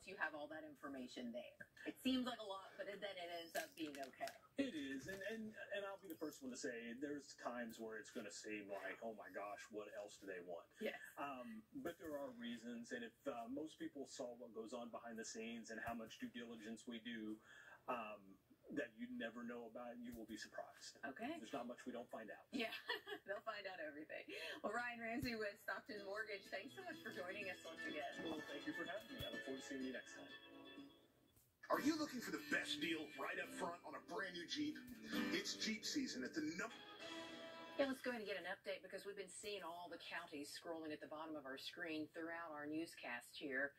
once you have all that information there. It seems like a lot, but then it ends up being okay. It is, and I'll be the first one to say there's times where it's going to seem like, oh my gosh, what else do they want? Yes. But there are reasons, and if most people saw what goes on behind the scenes and how much due diligence we do, that you never know about, you will be surprised. Okay. There's not much we don't find out. Yeah, they'll find out everything. Well, Ryan Ramsey with Stockton Mortgage, thanks so much for joining us once again. Well, thank you for having me. I look forward to seeing you next time. Are you looking for the best deal right up front on a brand new Jeep? It's Jeep season at the number. Yeah, let's go ahead and get an update because we've been seeing all the counties scrolling at the bottom of our screen throughout our newscast here.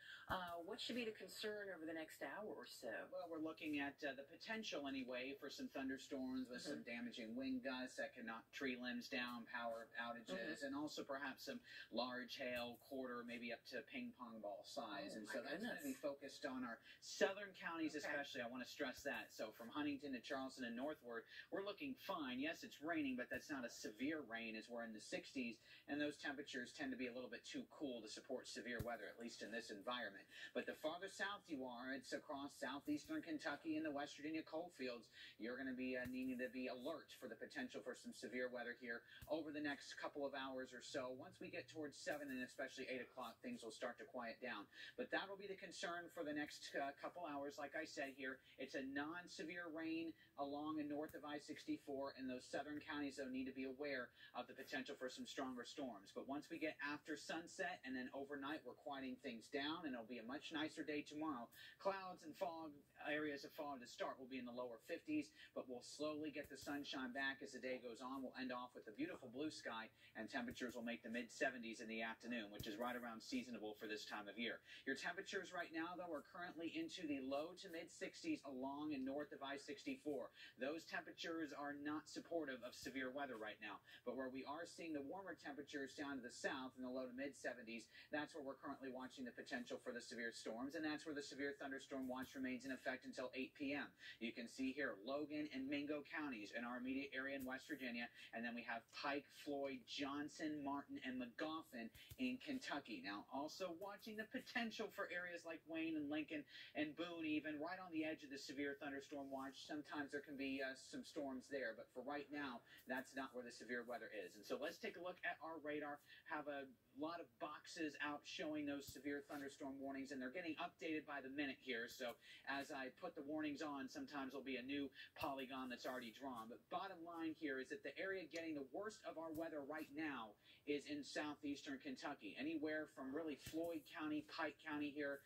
What should be the concern over the next hour or so? Well, we're looking at the potential anyway for some thunderstorms with some damaging wind gusts that can knock tree limbs down, power outages, and also perhaps some large hail, quarter, maybe up to ping pong ball size. Oh, and so that's going to be focused on our southern counties especially. I want to stress that. So from Huntington to Charleston and northward, we're looking fine. Yes, it's raining, but that's not a severe rain as we're in the 60s, and those temperatures tend to be a little bit too cool to support severe weather, at least in this environment. But the farther south you are, it's across southeastern Kentucky and the West Virginia coal fields, you're going to be needing to be alert for the potential for some severe weather here over the next couple of hours or so. Once we get towards 7 and especially 8 o'clock, things will start to quiet down. But that will be the concern for the next couple hours. Like I said here, it's a non-severe rain along and north of I-64, and those southern counties, though, need to be aware of the potential for some stronger storms. But once we get after sunset and then overnight, we're quieting things down, and it'll be a much nicer day tomorrow. Clouds and fog, areas of fog to start will be in the lower 50s, but we'll slowly get the sunshine back as the day goes on. We'll end off with a beautiful blue sky, and temperatures will make the mid-70s in the afternoon, which is right around seasonable for this time of year. Your temperatures right now, though, are currently into the low to mid-60s along and north of I-64. Those temperatures are not supportive of severe weather right now. But where we are seeing the warmer temperatures down to the south in the low to mid-70s, that's where we're currently watching the potential for the severe storms, and that's where the severe thunderstorm watch remains in effect until 8 p.m. You can see here Logan and Mingo counties in our immediate area in West Virginia, and then we have Pike, Floyd, Johnson, Martin, and Magoffin in Kentucky. Now, also watching the potential for areas like Wayne and Lincoln and Boone, even right on the edge of the severe thunderstorm watch. Sometimes there can be some storms there, but for right now, that's not where the severe weather is. And so let's take a look at our radar. Have a lot of boxes out showing those severe thunderstorm warnings, and they're getting updated by the minute here. So as I put the warnings on, sometimes there'll be a new polygon that's already drawn. But bottom line here is that the area getting the worst of our weather right now is in southeastern Kentucky. Anywhere from really Floyd County, Pike County here,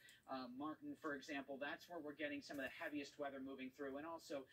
Martin, for example, that's where we're getting some of the heaviest weather moving through, and also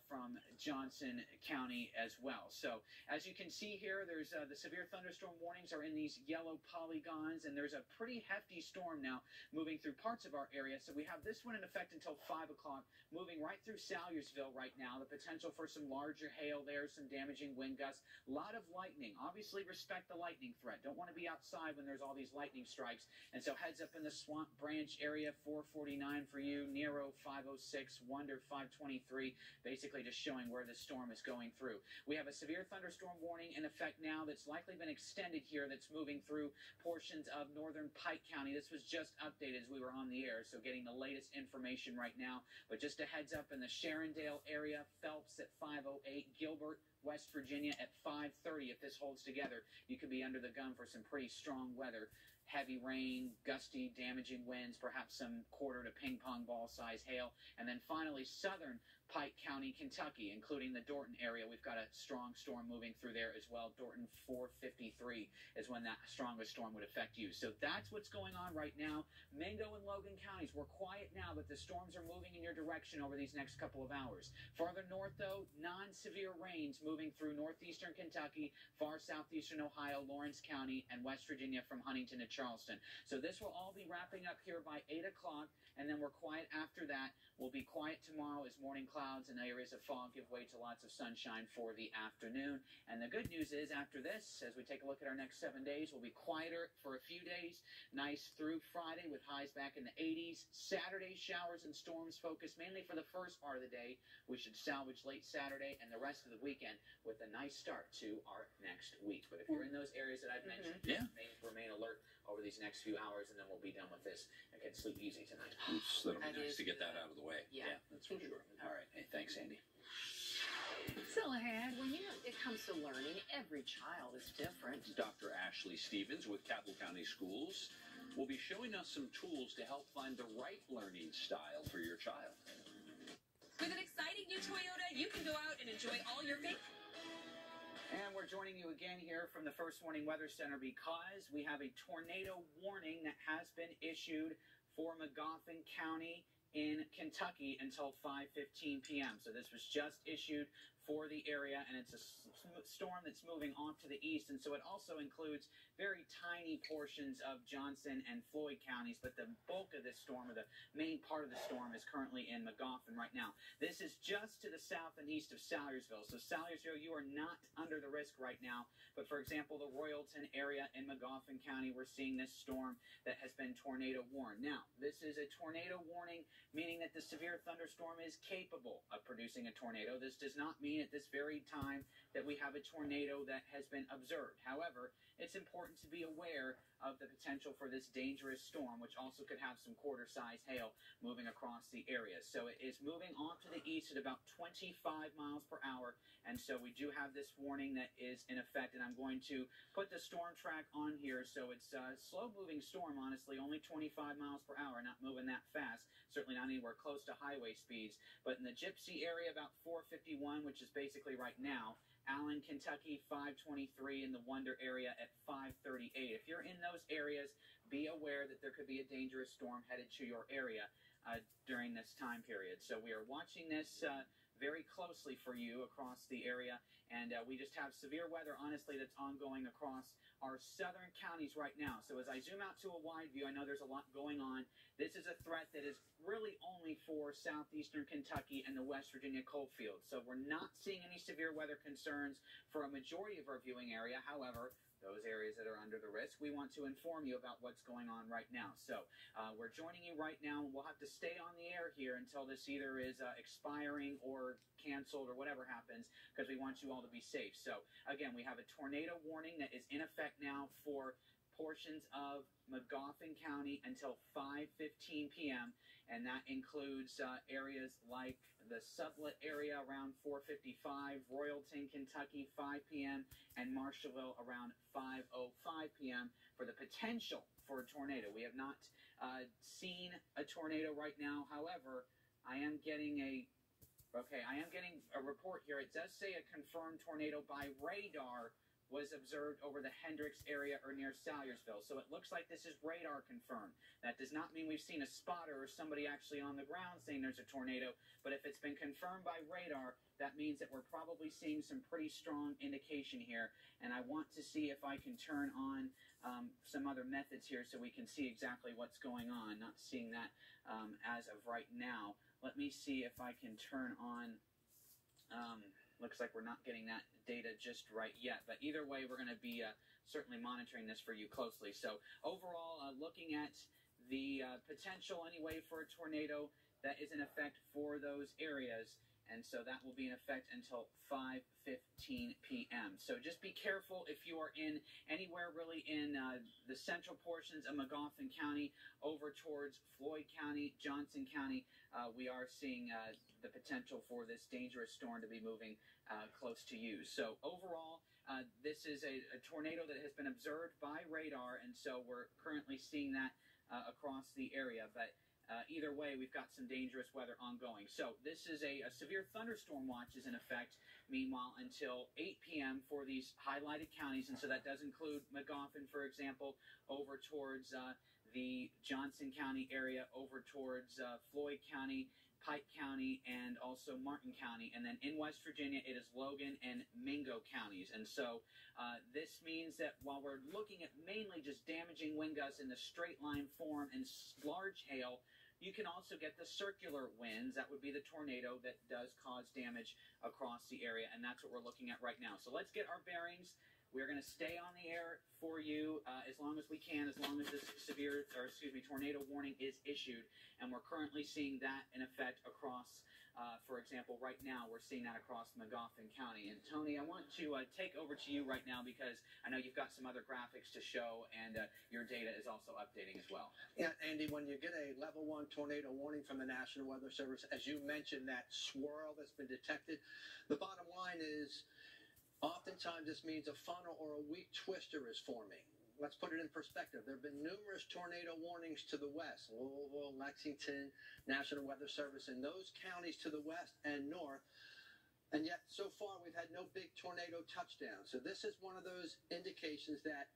from Johnson County as well. So as you can see here, there's the severe thunderstorm warnings are in these yellow polygons, and there's a pretty hefty storm now moving through parts of our area. So we have this one in effect until 5 o'clock, moving right through Salyersville right now. The potential for some larger hail there, some damaging wind gusts, a lot of lightning. Obviously respect the lightning threat. Don't want to be outside when there's all these lightning strikes. And so heads up in the Swamp Branch area, 449 for you, Nero 506, Wonder 523, basically just showing where the storm is going through. We have a severe thunderstorm warning in effect now that's likely been extended here, that's moving through portions of northern Pike County. This was just updated as we were on the air, so getting the latest information right now. But just a heads up in the Sharondale area, Phelps at 508, Gilbert, West Virginia at 5:30. If this holds together, you could be under the gun for some pretty strong weather. Heavy rain, gusty, damaging winds, perhaps some quarter to ping pong ball size hail. And then finally, southern Pike County, Kentucky, including the Dorton area. We've got a strong storm moving through there as well. Dorton 453 is when that strongest storm would affect you. So that's what's going on right now. Mingo and Logan counties, we're quiet now, but the storms are moving in your direction over these next couple of hours. Farther north, though, non-severe rains moving through northeastern Kentucky, far southeastern Ohio, Lawrence County, and West Virginia from Huntington to Charleston. So this will all be wrapping up here by 8 o'clock, and then we're quiet after that. We'll be quiet tomorrow as morning clouds and areas of fog give way to lots of sunshine for the afternoon. And the good news is after this, as we take a look at our next 7 days, we'll be quieter for a few days. Nice through Friday with highs back in the 80s. Saturday, showers and storms focused mainly for the first part of the day. We should salvage late Saturday and the rest of the weekend with a nice start to our next week. But if you're in those areas that I've mentioned, remain alert over these next few hours, and then we'll be done with this and can sleep easy tonight. That'll That be nice is to get that good. out of the way. Yeah. That's for sure. All right. Hey, thanks, Andy. Still ahead, when it comes to learning, every child is different. Dr. Ashley Stevens with Capital County Schools will be showing us some tools to help find the right learning style for your child. With an exciting new Toyota, you can go out and enjoy all your favorite. And we're joining you again here from the First Warning Weather Center because we have a tornado warning that has been issued for Magoffin County in Kentucky until 5:15 p.m. So this was just issued for the area, and it's a storm that's moving off to the east, and so it also includes very tiny portions of Johnson and Floyd counties, but the bulk of this storm, or the main part of the storm, is currently in Magoffin right now. This is just to the south and east of Salyersville, so Salyersville, you are not under the risk right now, but for example, the Royalton area in Magoffin County, we're seeing this storm that has been tornado warned. Now, this is a tornado warning, meaning that the severe thunderstorm is capable of producing a tornado. This does not mean at this very time that we have a tornado that has been observed. However, it's important to be aware of the potential for this dangerous storm, which also could have some quarter-size hail moving across the area. So it is moving off to the east at about 25 miles per hour, and so we do have this warning that is in effect, and I'm going to put the storm track on here. So it's a slow-moving storm, honestly, only 25 miles per hour, not moving that fast, certainly not anywhere close to highway speeds, but in the Gypsy area, about 451, which is basically right now. Allen, Kentucky, 523, in the Wonder area at 538. If you're in those areas, be aware that there could be a dangerous storm headed to your area during this time period. So we are watching this very closely for you across the area, and we just have severe weather, honestly, that's ongoing across our southern counties right now. So as I zoom out to a wide view, I know there's a lot going on. This is a threat that is really only for southeastern Kentucky and the West Virginia coal fields. So we're not seeing any severe weather concerns for a majority of our viewing area. However, those areas that are under the risk, we want to inform you about what's going on right now. So we're joining you right now, and we'll have to stay on the air here until this either is expiring or canceled or whatever happens, because we want you all to be safe. So again, we have a tornado warning that is in effect now for portions of Magoffin County until 5:15 p.m., and that includes areas like the Sublette area around 4:55, Royalton, Kentucky, 5 p.m., and Marshallville around 5:05 p.m. for the potential for a tornado. We have not seen a tornado right now. However, I am getting a report here. It does say a confirmed tornado by radar was observed over the Hendricks area or near Salyersville. So it looks like this is radar confirmed. That does not mean we've seen a spotter or somebody actually on the ground saying there's a tornado, but if it's been confirmed by radar, that means that we're probably seeing some pretty strong indication here. And I want to see if I can turn on some other methods here so we can see exactly what's going on. Not seeing that as of right now. Let me see if I can turn on... looks like we're not getting that data just right yet. But either way, we're going to be certainly monitoring this for you closely. So overall, looking at the potential anyway for a tornado that is in effect for those areas. And so that will be in effect until 5:15 p.m. So just be careful if you are in anywhere really in the central portions of Magoffin County over towards Floyd County, Johnson County. We are seeing the potential for this dangerous storm to be moving close to you. So overall, this is a tornado that has been observed by radar, and so we're currently seeing that across the area. But either way, we've got some dangerous weather ongoing. So this is a severe thunderstorm watch is in effect, meanwhile, until 8 p.m. for these highlighted counties. And so that does include Magoffin, for example, over towards the Johnson County area, over towards Floyd County, Pike County, and also Martin County. And then in West Virginia, it is Logan and Mingo counties. And so this means that while we're looking at mainly just damaging wind gusts in the straight line form and large hail, you can also get the circular winds. That would be the tornado that does cause damage across the area, and that's what we're looking at right now. So let's get our bearings. We're going to stay on the air for you as long as we can, as long as this tornado warning is issued. And we're currently seeing that in effect across, for example, right now we're seeing that across Magoffin County. And Tony, I want to take over to you right now because I know you've got some other graphics to show, and your data is also updating as well. Yeah, Andy, when you get a level 1 tornado warning from the National Weather Service, as you mentioned, that swirl that's been detected, the bottom line is oftentimes this means a funnel or a weak twister is forming. Let's put it in perspective. There have been numerous tornado warnings to the west, Louisville, Lexington, National Weather Service, in those counties to the west and north. And yet, so far, we've had no big tornado touchdown. So this is one of those indications that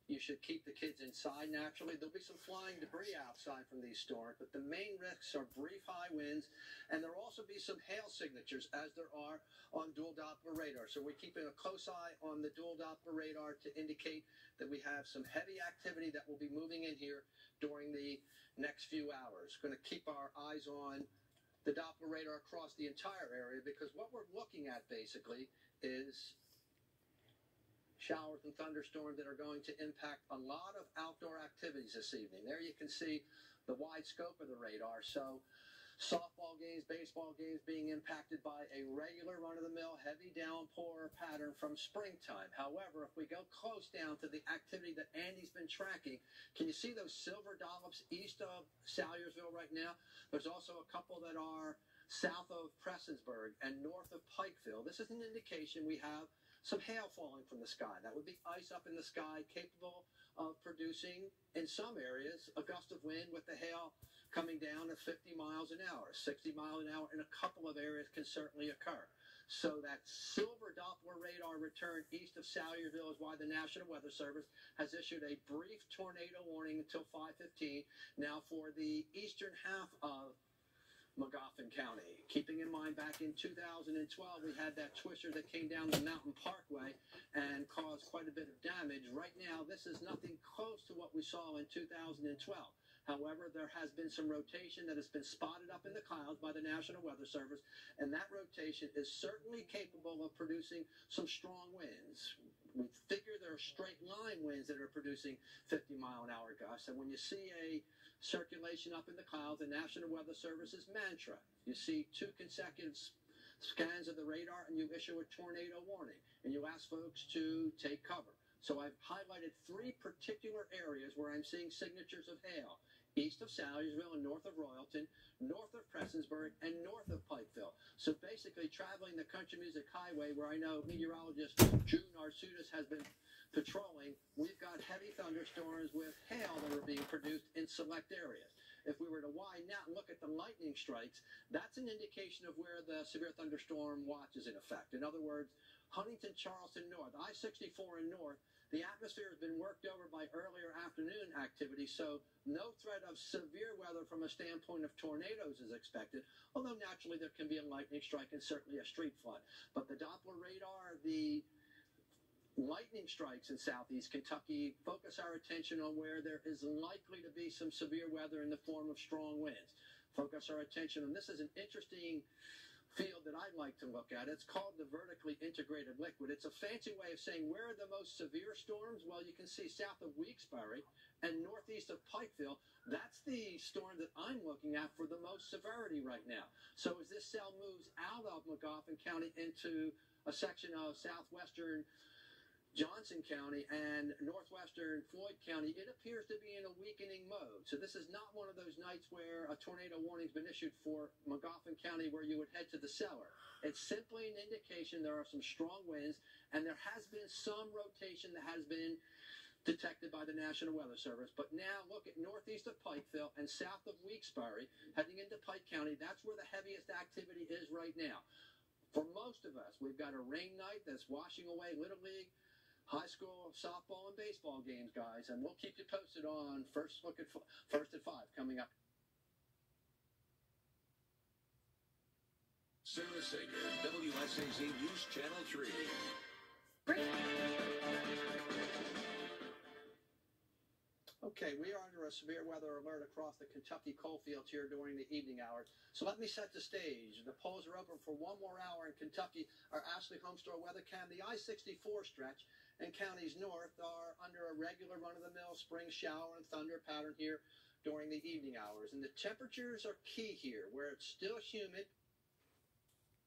you should keep the kids inside naturally. There'll be some flying debris outside from these storms, but the main risks are brief high winds, and there'll also be some hail signatures, as there are on dual Doppler radar. So we're keeping a close eye on the dual Doppler radar to indicate that we have some heavy activity that will be moving in here during the next few hours. Going to keep our eyes on the Doppler radar across the entire area, because what we're looking at basically is showers and thunderstorms that are going to impact a lot of outdoor activities this evening. There you can see the wide scope of the radar. So softball games, baseball games being impacted by a regular run-of-the-mill heavy downpour pattern from springtime. However, if we go close down to the activity that Andy's been tracking, can you see those silver dollops east of Salyersville right now? There's also a couple that are south of Prestonsburg and north of Pikeville. This is an indication we have some hail falling from the sky. That would be ice up in the sky, capable of producing, in some areas, a gust of wind with the hail coming down at 50 miles an hour. 60 miles an hour in a couple of areas can certainly occur. So that silver Doppler radar return east of Salyersville is why the National Weather Service has issued a brief tornado warning until 5:15. Now for the eastern half of Magoffin County. Keeping in mind back in 2012 we had that twister that came down the Mountain Parkway and caused quite a bit of damage. Right now this is nothing close to what we saw in 2012. However, there has been some rotation that has been spotted up in the clouds by the National Weather Service, and that rotation is certainly capable of producing some strong winds. We figure there are straight line winds that are producing 50-mile-an-hour gusts, and when you see a circulation up in the clouds, the National Weather Service's mantra, you see 2 consecutive scans of the radar and you issue a tornado warning, and you ask folks to take cover. So I've highlighted 3 particular areas where I'm seeing signatures of hail: east of Salyersville and north of Royalton, north of Prestonsburg, and north of Pikeville. So basically traveling the Country Music Highway, where I know meteorologist Drew Narsutis has been patrolling, we've got heavy thunderstorms with hail that are being produced in select areas. If we were to widen out and look at the lightning strikes, that's an indication of where the severe thunderstorm watch is in effect. In other words, Huntington, Charleston North, I-64 and north, the atmosphere has been worked over by earlier afternoon activity, so no threat of severe weather from a standpoint of tornadoes is expected, although naturally there can be a lightning strike and certainly a street flood. But the Doppler radar, the lightning strikes in southeast Kentucky focus our attention on where there is likely to be some severe weather in the form of strong winds. Focus our attention, and this is an interesting field that I'd like to look at. It's called the vertically integrated liquid. It's a fancy way of saying where are the most severe storms? Well, you can see south of Weeks-Bury and northeast of Pikeville. That's the storm that I'm looking at for the most severity right now. So as this cell moves out of Magoffin County into a section of southwestern Johnson County and northwestern Floyd County, it appears to be in a weakening mode. So this is not one of those nights where a tornado warning's been issued for Magoffin County where you would head to the cellar. It's simply an indication there are some strong winds, and there has been some rotation that has been detected by the National Weather Service. But now look at northeast of Pikeville and south of Weeks-Bury, heading into Pike County. That's where the heaviest activity is right now. For most of us, we've got a rain night that's washing away Little League, high school softball and baseball games, guys, and we'll keep you posted on First at 5 coming up. Sarah Sager, WSAZ News Channel 3. Okay, we are under a severe weather alert across the Kentucky coal fields here during the evening hours. So let me set the stage. The polls are open for 1 more hour in Kentucky. Our Ashley Homestore weather cam, the I-64 stretch and counties north are under a regular run-of-the-mill spring shower and thunder pattern here during the evening hours. And the temperatures are key here, where it's still humid,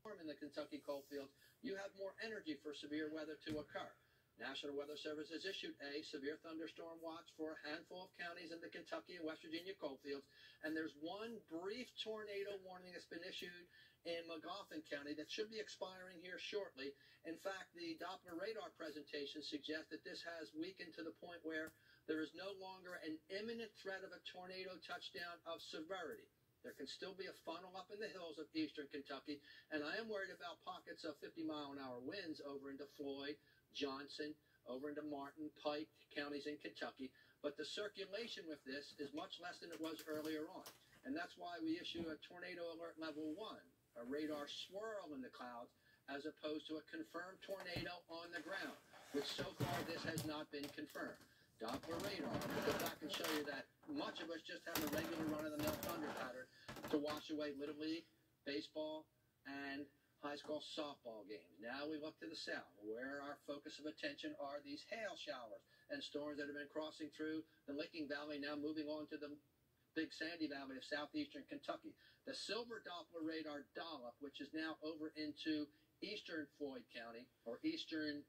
warm in the Kentucky coal fields. You have more energy for severe weather to occur. National Weather Service has issued a severe thunderstorm watch for a handful of counties in the Kentucky and West Virginia coal fields, and there's one brief tornado warning that's been issued in Magoffin County that should be expiring here shortly. In fact, the Doppler radar presentation suggests that this has weakened to the point where there is no longer an imminent threat of a tornado touchdown of severity. There can still be a funnel up in the hills of eastern Kentucky, and I am worried about pockets of 50-mile-an-hour winds over into Floyd, Johnson, over into Martin, Pike counties in Kentucky. But the circulation with this is much less than it was earlier on. And that's why we issue a tornado alert level 1, a radar swirl in the clouds, as opposed to a confirmed tornado on the ground, which so far this has not been confirmed. Doppler radar, I'll go back and show you that much of us just have a regular run-of-the-mill thunder pattern to wash away Little League, baseball, and high school softball games. Now we look to the south, where our focus of attention are these hail showers and storms that have been crossing through the Licking Valley, now moving on to the Big Sandy Valley of southeastern Kentucky. The silver Doppler radar dollop, which is now over into eastern Floyd County, or eastern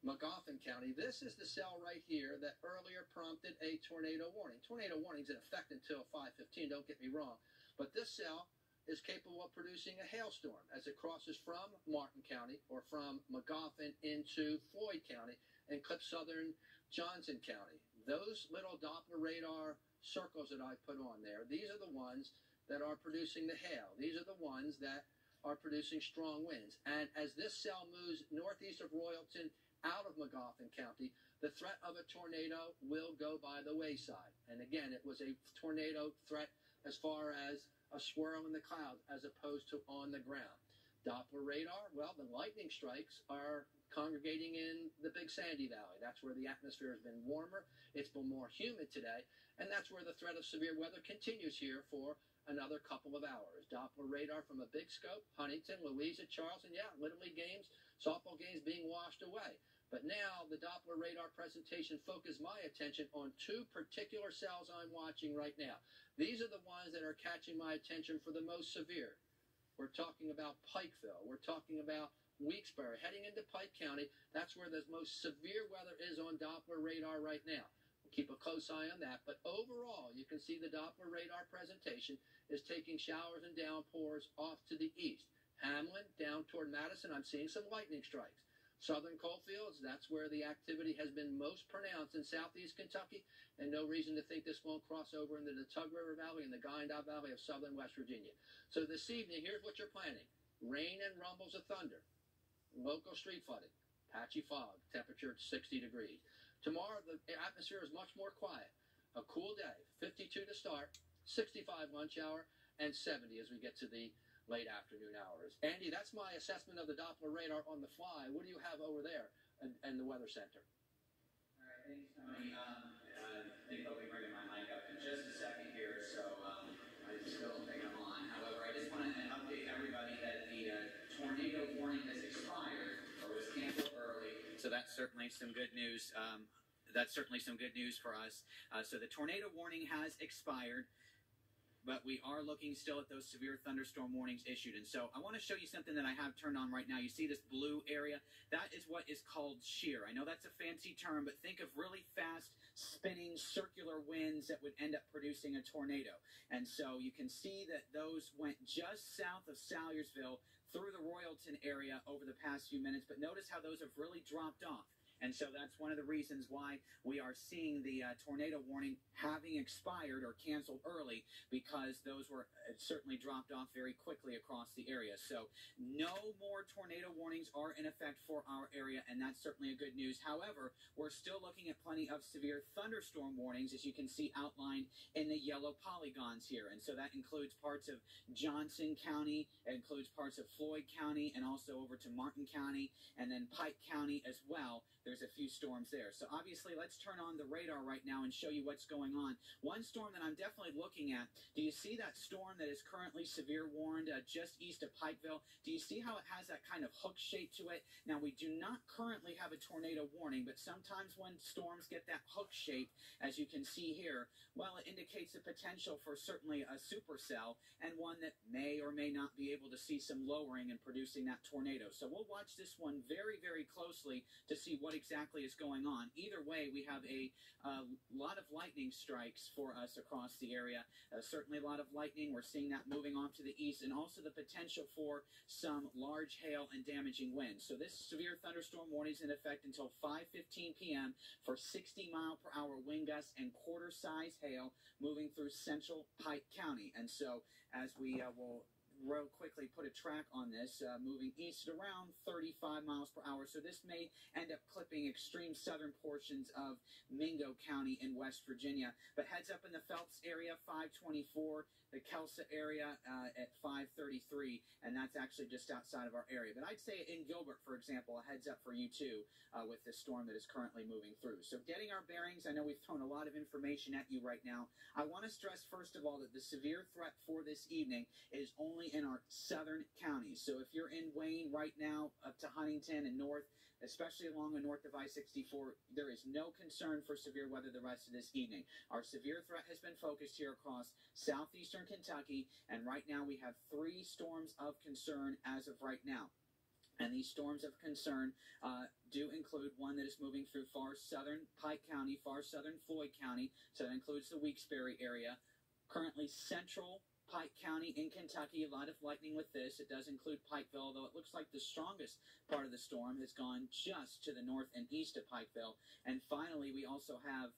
Magoffin County. This is the cell right here that earlier prompted a tornado warning. Tornado warning's in effect until 5:15, don't get me wrong. But this cell is capable of producing a hailstorm as it crosses from Martin County or from Magoffin into Floyd County and clips southern Johnson County. Those little Doppler radar circles that I put on there, these are the ones that are producing the hail. These are the ones that are producing strong winds. And as this cell moves northeast of Royalton out of Magoffin County, the threat of a tornado will go by the wayside. And again, it was a tornado threat as far as a swirl in the clouds as opposed to on the ground. Doppler radar, well, the lightning strikes are congregating in the Big Sandy Valley. That's where the atmosphere has been warmer. It's been more humid today, and that's where the threat of severe weather continues here for another couple of hours. Doppler radar from a big scope, Huntington, Louisa, Charleston, yeah, Little League games, softball games being washed away. But now the Doppler radar presentation focused my attention on two particular cells I'm watching right now. These are the ones that are catching my attention for the most severe. We're talking about Pikeville. We're talking about Weeksbury. Heading into Pike County, that's where the most severe weather is on Doppler radar right now. We'll keep a close eye on that. But overall, you can see the Doppler radar presentation is taking showers and downpours off to the east. Hamlin, down toward Madison, I'm seeing some lightning strikes. Southern coalfields, that's where the activity has been most pronounced in southeast Kentucky, and no reason to think this won't cross over into the Tug River Valley and the Guyandotte Valley of southern West Virginia. So this evening, here's what you're planning. Rain and rumbles of thunder, local street flooding, patchy fog, temperature at 60 degrees. Tomorrow, the atmosphere is much more quiet. A cool day, 52 to start, 65 lunch hour, and 70 as we get to the late afternoon hours. Andy, that's my assessment of the Doppler radar on the fly. What do you have over there in the Weather Center? All right, thanks, Tony. I think I'll be bringing my mic up in just a second here, so I still think I'm on. However, I just want to update everybody that the tornado warning has expired or was canceled early. So that's certainly some good news. That's certainly some good news for us. So the tornado warning has expired, but we are looking still at those severe thunderstorm warnings issued. And so I want to show you something that I have turned on right now. You see this blue area? That is what is called shear. I know that's a fancy term, but think of really fast spinning circular winds that would end up producing a tornado. And so you can see that those went just south of Salyersville through the Royalton area over the past few minutes, but notice how those have really dropped off. And so that's one of the reasons why we are seeing the tornado warning having expired or canceled early, because those were certainly dropped off very quickly across the area. So no more tornado warnings are in effect for our area, and that's certainly a good news. However, we're still looking at plenty of severe thunderstorm warnings, as you can see outlined in the yellow polygons here. And so that includes parts of Johnson County, it includes parts of Floyd County, and also over to Martin County, and then Pike County as well. there's a few storms there. So obviously, let's turn on the radar right now and show you what's going on. One storm that I'm definitely looking at, do you see that storm that is currently severe warned just east of Pikeville? Do you see how it has that kind of hook shape to it? Now, we do not currently have a tornado warning, but sometimes when storms get that hook shape, as you can see here, well, it indicates the potential for certainly a supercell and one that may or may not be able to see some lowering and producing that tornado. So we'll watch this one very, very closely to see what exactly is going on. Either way, we have a lot of lightning strikes for us across the area. Certainly a lot of lightning. We're seeing that moving off to the east, and also the potential for some large hail and damaging winds. So this severe thunderstorm warning is in effect until 5:15 p.m. for 60-mile-per-hour wind gusts and quarter-size hail moving through central Pike County. And so as we will real quickly put a track on this, moving east at around 35 miles per hour. So this may end up clipping extreme southern portions of Mingo County in West Virginia. But heads up in the Phelps area, 524, the Kelsa area at 533, and that's actually just outside of our area. But I'd say in Gilbert, for example, a heads up for you too with this storm that is currently moving through. So getting our bearings, I know we've thrown a lot of information at you right now. I want to stress, first of all, that the severe threat for this evening is only in our southern counties. So if you're in Wayne right now up to Huntington and north, especially along the north of I-64, there is no concern for severe weather the rest of this evening. Our severe threat has been focused here across southeastern Kentucky, and right now we have 3 storms of concern as of right now. And these storms of concern do include one that is moving through far southern Pike County, far southern Floyd County, so that includes the Weeks-Barre area. Currently central Pike County in Kentucky, a lot of lightning with this. It does include Pikeville, though it looks like the strongest part of the storm has gone just to the north and east of Pikeville. And finally, we also have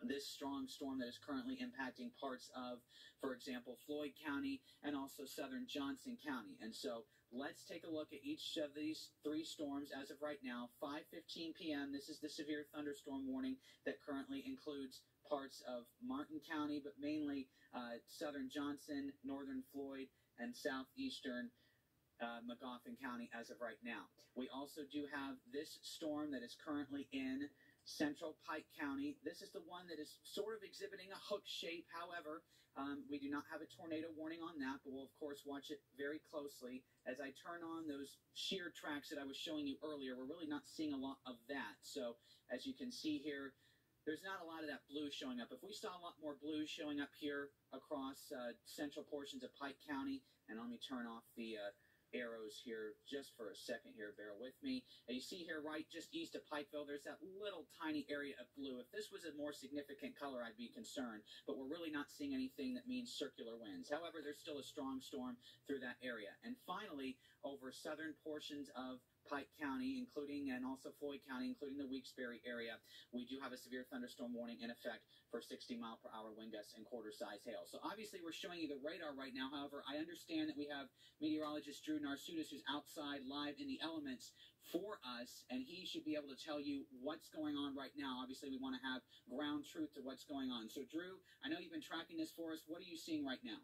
this strong storm that is currently impacting parts of, for example, Floyd County and also southern Johnson County. And so let's take a look at each of these 3 storms as of right now. 5:15 p.m., this is the severe thunderstorm warning that currently includes parts of Martin County, but mainly southern Johnson, northern Floyd, and southeastern Magoffin County as of right now. We also do have this storm that is currently in central Pike County. This is the one that is sort of exhibiting a hook shape. However, we do not have a tornado warning on that, but we'll, of course, watch it very closely. As I turn on those shear tracks that I was showing you earlier, we're really not seeing a lot of that. So, as you can see here, there's not a lot of that blue showing up. If we saw a lot more blue showing up here across central portions of Pike County, and let me turn off the arrows here just for a second here, bear with me. And you see here right just east of Pikeville, there's that little tiny area of blue. If this was a more significant color, I'd be concerned, but we're really not seeing anything that means circular winds. However, there's still a strong storm through that area. And finally, over southern portions of Pike County, including, and also Floyd County, including the Weeks-Barre area, we do have a severe thunderstorm warning in effect for 60-mile-per-hour wind gusts and quarter-size hail. So obviously we're showing you the radar right now. However, I understand that we have meteorologist Drew Narsutis, who's outside live in the elements for us, and he should be able to tell you what's going on right now. Obviously, we want to have ground truth to what's going on. So Drew, I know you've been tracking this for us. What are you seeing right now?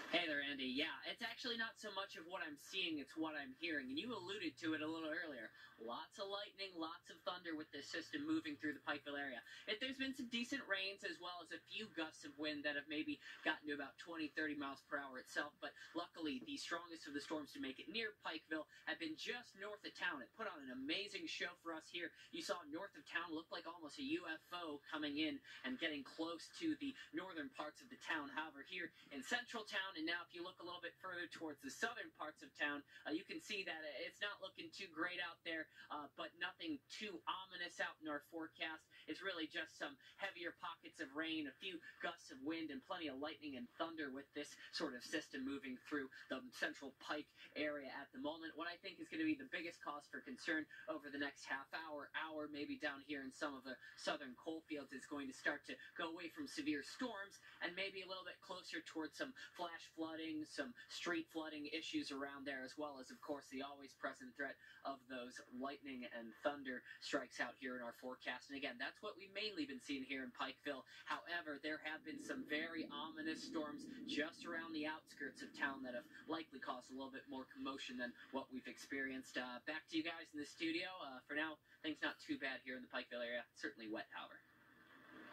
Hey there, Andy. Yeah, it's actually not so much of what I'm seeing, it's what I'm hearing. And you alluded to it a little earlier. Lots of lightning, lots of thunder with this system moving through the Pikeville area. There's been some decent rains as well as a few gusts of wind that have maybe gotten to about 20, 30 miles per hour itself. But luckily, the strongest of the storms to make it near Pikeville have been just north of town. It put on an amazing show for us here. You saw north of town look like almost a UFO coming in and getting close to the northern parts of the town. However, here in central town, and now if you look a little bit further towards the southern parts of town, you can see that it's not looking too great out there, but nothing too ominous out in our forecast. It's really just some heavier pockets of rain, a few gusts of wind, and plenty of lightning and thunder with this sort of system moving through the central Pike area at the moment. What I think is going to be the biggest cause for concern over the next half hour, maybe down here in some of the southern coal fields, is going to start to go away from severe storms and maybe a little bit closer towards some flash flash flooding, some street flooding issues around there, as well as, of course, the always present threat of those lightning and thunder strikes out here in our forecast. And again, that's what we've mainly been seeing here in Pikeville. However, there have been some very ominous storms just around the outskirts of town that have likely caused a little bit more commotion than what we've experienced. Back to you guys in the studio. For now, things not too bad here in the Pikeville area. Certainly wet, however.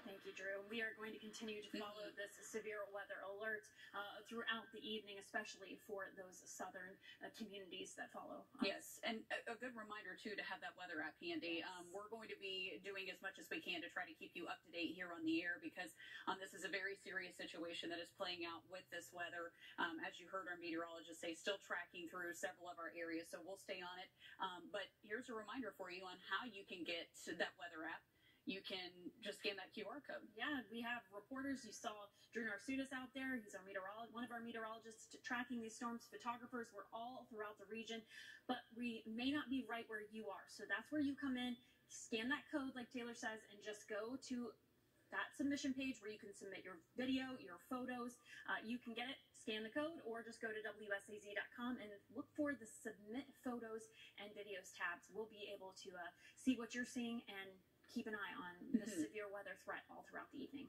Thank you, Drew. We are going to continue to follow this severe weather alert throughout the evening, especially for those southern communities that follow. Yes, and a good reminder, too, to have that weather app handy. Yes. We're going to be doing as much as we can to try to keep you up to date here on the air because this is a very serious situation that is playing out with this weather. As you heard our meteorologist say, still tracking through several of our areas, so we'll stay on it. But here's a reminder for you on how you can get to that weather app. You can just scan that QR code. Yeah, we have reporters. You saw Drew Narsutis out there. He's our one of our meteorologists tracking these storms. Photographers. We're all throughout the region, but we may not be right where you are. So that's where you come in, scan that code like Taylor says, and just go to that submission page where you can submit your video, your photos. You can get it, scan the code, or just go to WSAZ.com and look for the Submit Photos and Videos tabs. We'll be able to see what you're seeing and keep an eye on the severe weather threat all throughout the evening.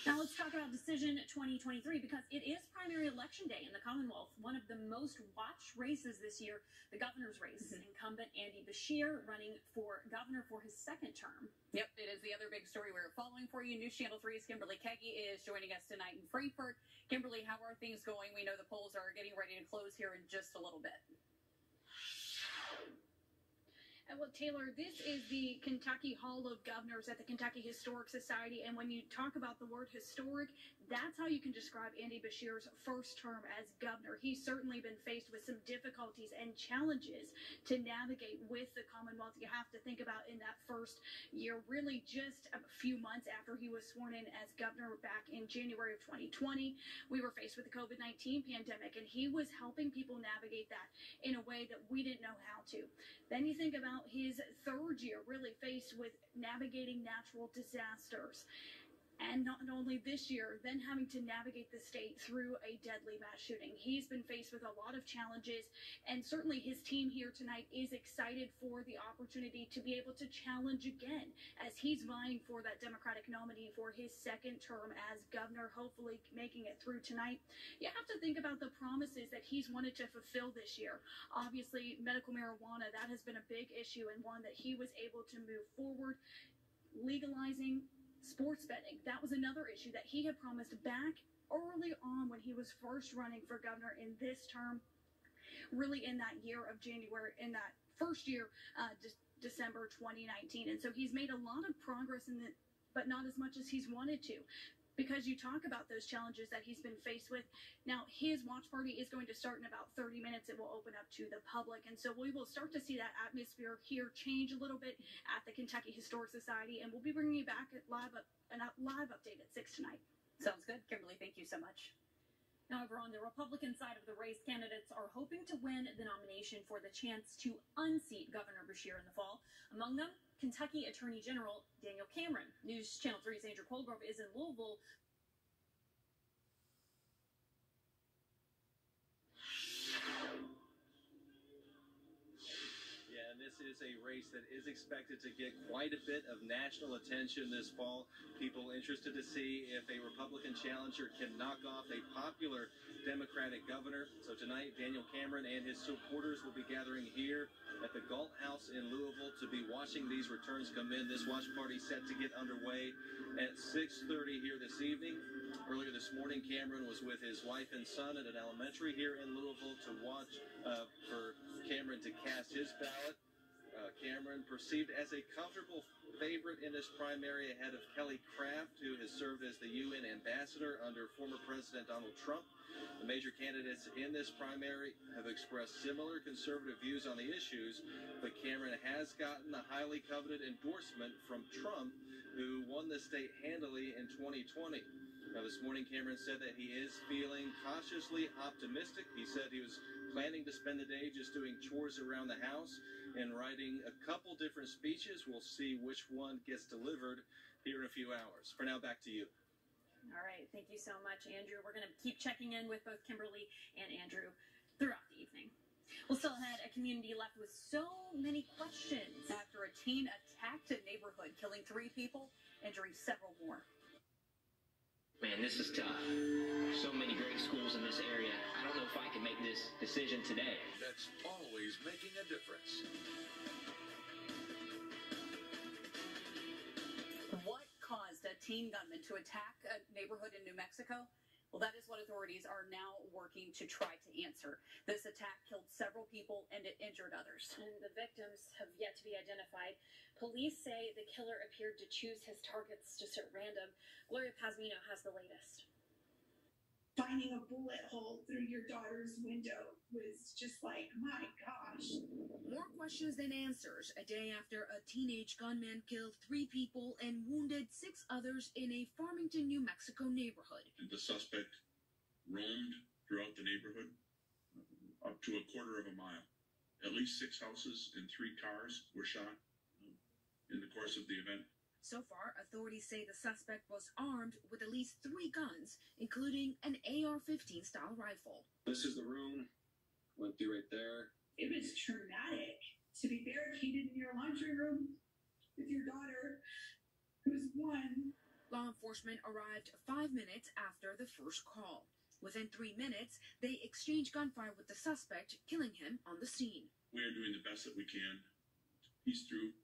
Now let's talk about Decision 2023 because it is primary election day in the Commonwealth. One of the most watched races this year, the governor's race. Incumbent Andy Beshear running for governor for his second term. Yep, it is the other big story we're following for you. News Channel 3's Kimberly Keggy is joining us tonight in Frankfort. Kimberly, how are things going? We know the polls are getting ready to close here in just a little bit. Well, Taylor, this is the Kentucky Hall of Governors at the Kentucky Historic Society, and when you talk about the word historic, that's how you can describe Andy Beshear's first term as governor. He's certainly been faced with some difficulties and challenges to navigate with the Commonwealth. You have to think about in that first year, really just a few months after he was sworn in as governor back in January of 2020, we were faced with the COVID-19 pandemic, and he was helping people navigate that in a way that we didn't know how to. Then you think about his third year, really faced with navigating natural disasters. And not only this year, then having to navigate the state through a deadly mass shooting. He's been faced with a lot of challenges, and certainly his team here tonight is excited for the opportunity to be able to challenge again as he's vying for that Democratic nominee for his second term as governor, hopefully making it through tonight. You have to think about the promises that he's wanted to fulfill this year. Obviously, medical marijuana, that has been a big issue and one that he was able to move forward. Legalizing sports betting, that was another issue that he had promised back early on when he was first running for governor in this term, really in that year of January, in that first year, December 2019. And so he's made a lot of progress in it, but not as much as he's wanted to. Because you talk about those challenges that he's been faced with. Now, his watch party is going to start in about 30 minutes. It will open up to the public. And so we will start to see that atmosphere here change a little bit at the Kentucky Historic Society. And we'll be bringing you back a live update at 6 tonight. Sounds good. Kimberly, thank you so much. However, on the Republican side of the race, candidates are hoping to win the nomination for the chance to unseat Governor Beshear in the fall. Among them, Kentucky Attorney General Daniel Cameron. News Channel 3's Andrew Colgrove is in Louisville. Yeah, and this is a race that is expected to get quite a bit of national attention this fall. People interested to see if a Republican challenger can knock off a popular Democratic governor. So tonight, Daniel Cameron and his supporters will be gathering here at the Galt House in Louisville to be watching these returns come in. This watch party set to get underway at 6:30 here this evening. Earlier this morning, Cameron was with his wife and son at an elementary here in Louisville to watch for Cameron to cast his ballot. Cameron perceived as a comfortable favorite in this primary ahead of Kelly Craft, who has served as the UN ambassador under former President Donald Trump. The major candidates in this primary have expressed similar conservative views on the issues, but Cameron has gotten the highly coveted endorsement from Trump, who won the state handily in 2020. Now, this morning, Cameron said that he is feeling cautiously optimistic. He said he was planning to spend the day just doing chores around the house and writing a couple different speeches. We'll see which one gets delivered here in a few hours. For now, back to you. All right. Thank you so much, Andrew. We're going to keep checking in with both Kimberly and Andrew throughout the evening. We'll still had a community left with so many questions. After a teen attacked a neighborhood, killing 3 people, injuring several more. Man, this is tough. So many great schools in this area. I don't know if I can make this decision today. That's always making a difference. What caused a teen gunman to attack a neighborhood in New Mexico? Well, that is what authorities are now working to try to answer. This attack killed several people and it injured others. And the victims have yet to be identified. Police say the killer appeared to choose his targets just at random. Gloria Pazmino has the latest. Finding a bullet hole through your daughter's window was just like, my gosh. More questions than answers. A day after a teenage gunman killed 3 people and wounded 6 others in a Farmington, New Mexico neighborhood. The suspect roamed throughout the neighborhood up to a quarter of a mile. At least 6 houses and 3 cars were shot in the course of the event. So far, authorities say the suspect was armed with at least 3 guns, including an AR-15 style rifle. This is the room. Went through right there. It was traumatic to be barricaded in your laundry room with your daughter, who's 1. Law enforcement arrived 5 minutes after the first call. Within 3 minutes, they exchanged gunfire with the suspect, killing him on the scene. We are doing the best that we can. Piece through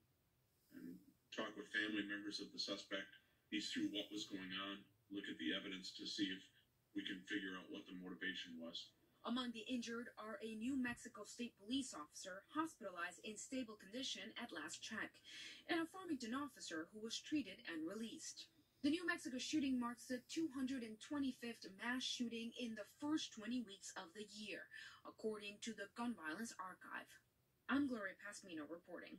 and talk with family members of the suspect. Piece through what was going on. Look at the evidence to see if we can figure out what the motivation was. Among the injured are a New Mexico State police officer hospitalized in stable condition at last check, and a Farmington officer who was treated and released. The New Mexico shooting marks the 225th mass shooting in the first 20 weeks of the year, according to the Gun Violence Archive. I'm Gloria Pasmino reporting.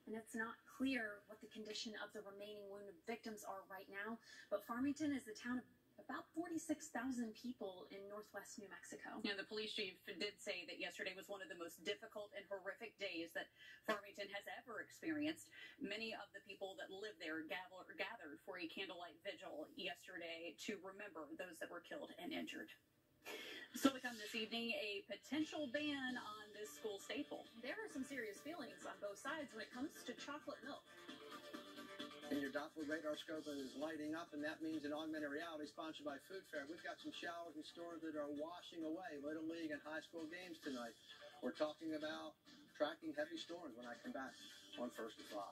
And it's not clear what the condition of the remaining wounded victims are right now, but Farmington is the town of about 46,000 people in northwest New Mexico. And the police chief did say that yesterday was one of the most difficult and horrific days that Farmington has ever experienced. Many of the people that live there gathered for a candlelight vigil yesterday to remember those that were killed and injured. Still to come this evening, a potential ban on this school staple. There are some serious feelings on both sides when it comes to chocolate milk. And your Doppler radar scope is lighting up, and that means an augmented reality sponsored by Food Fair. We've got some showers and storms that are washing away Little League and high school games tonight. We're talking about tracking heavy storms when I come back on First to 5.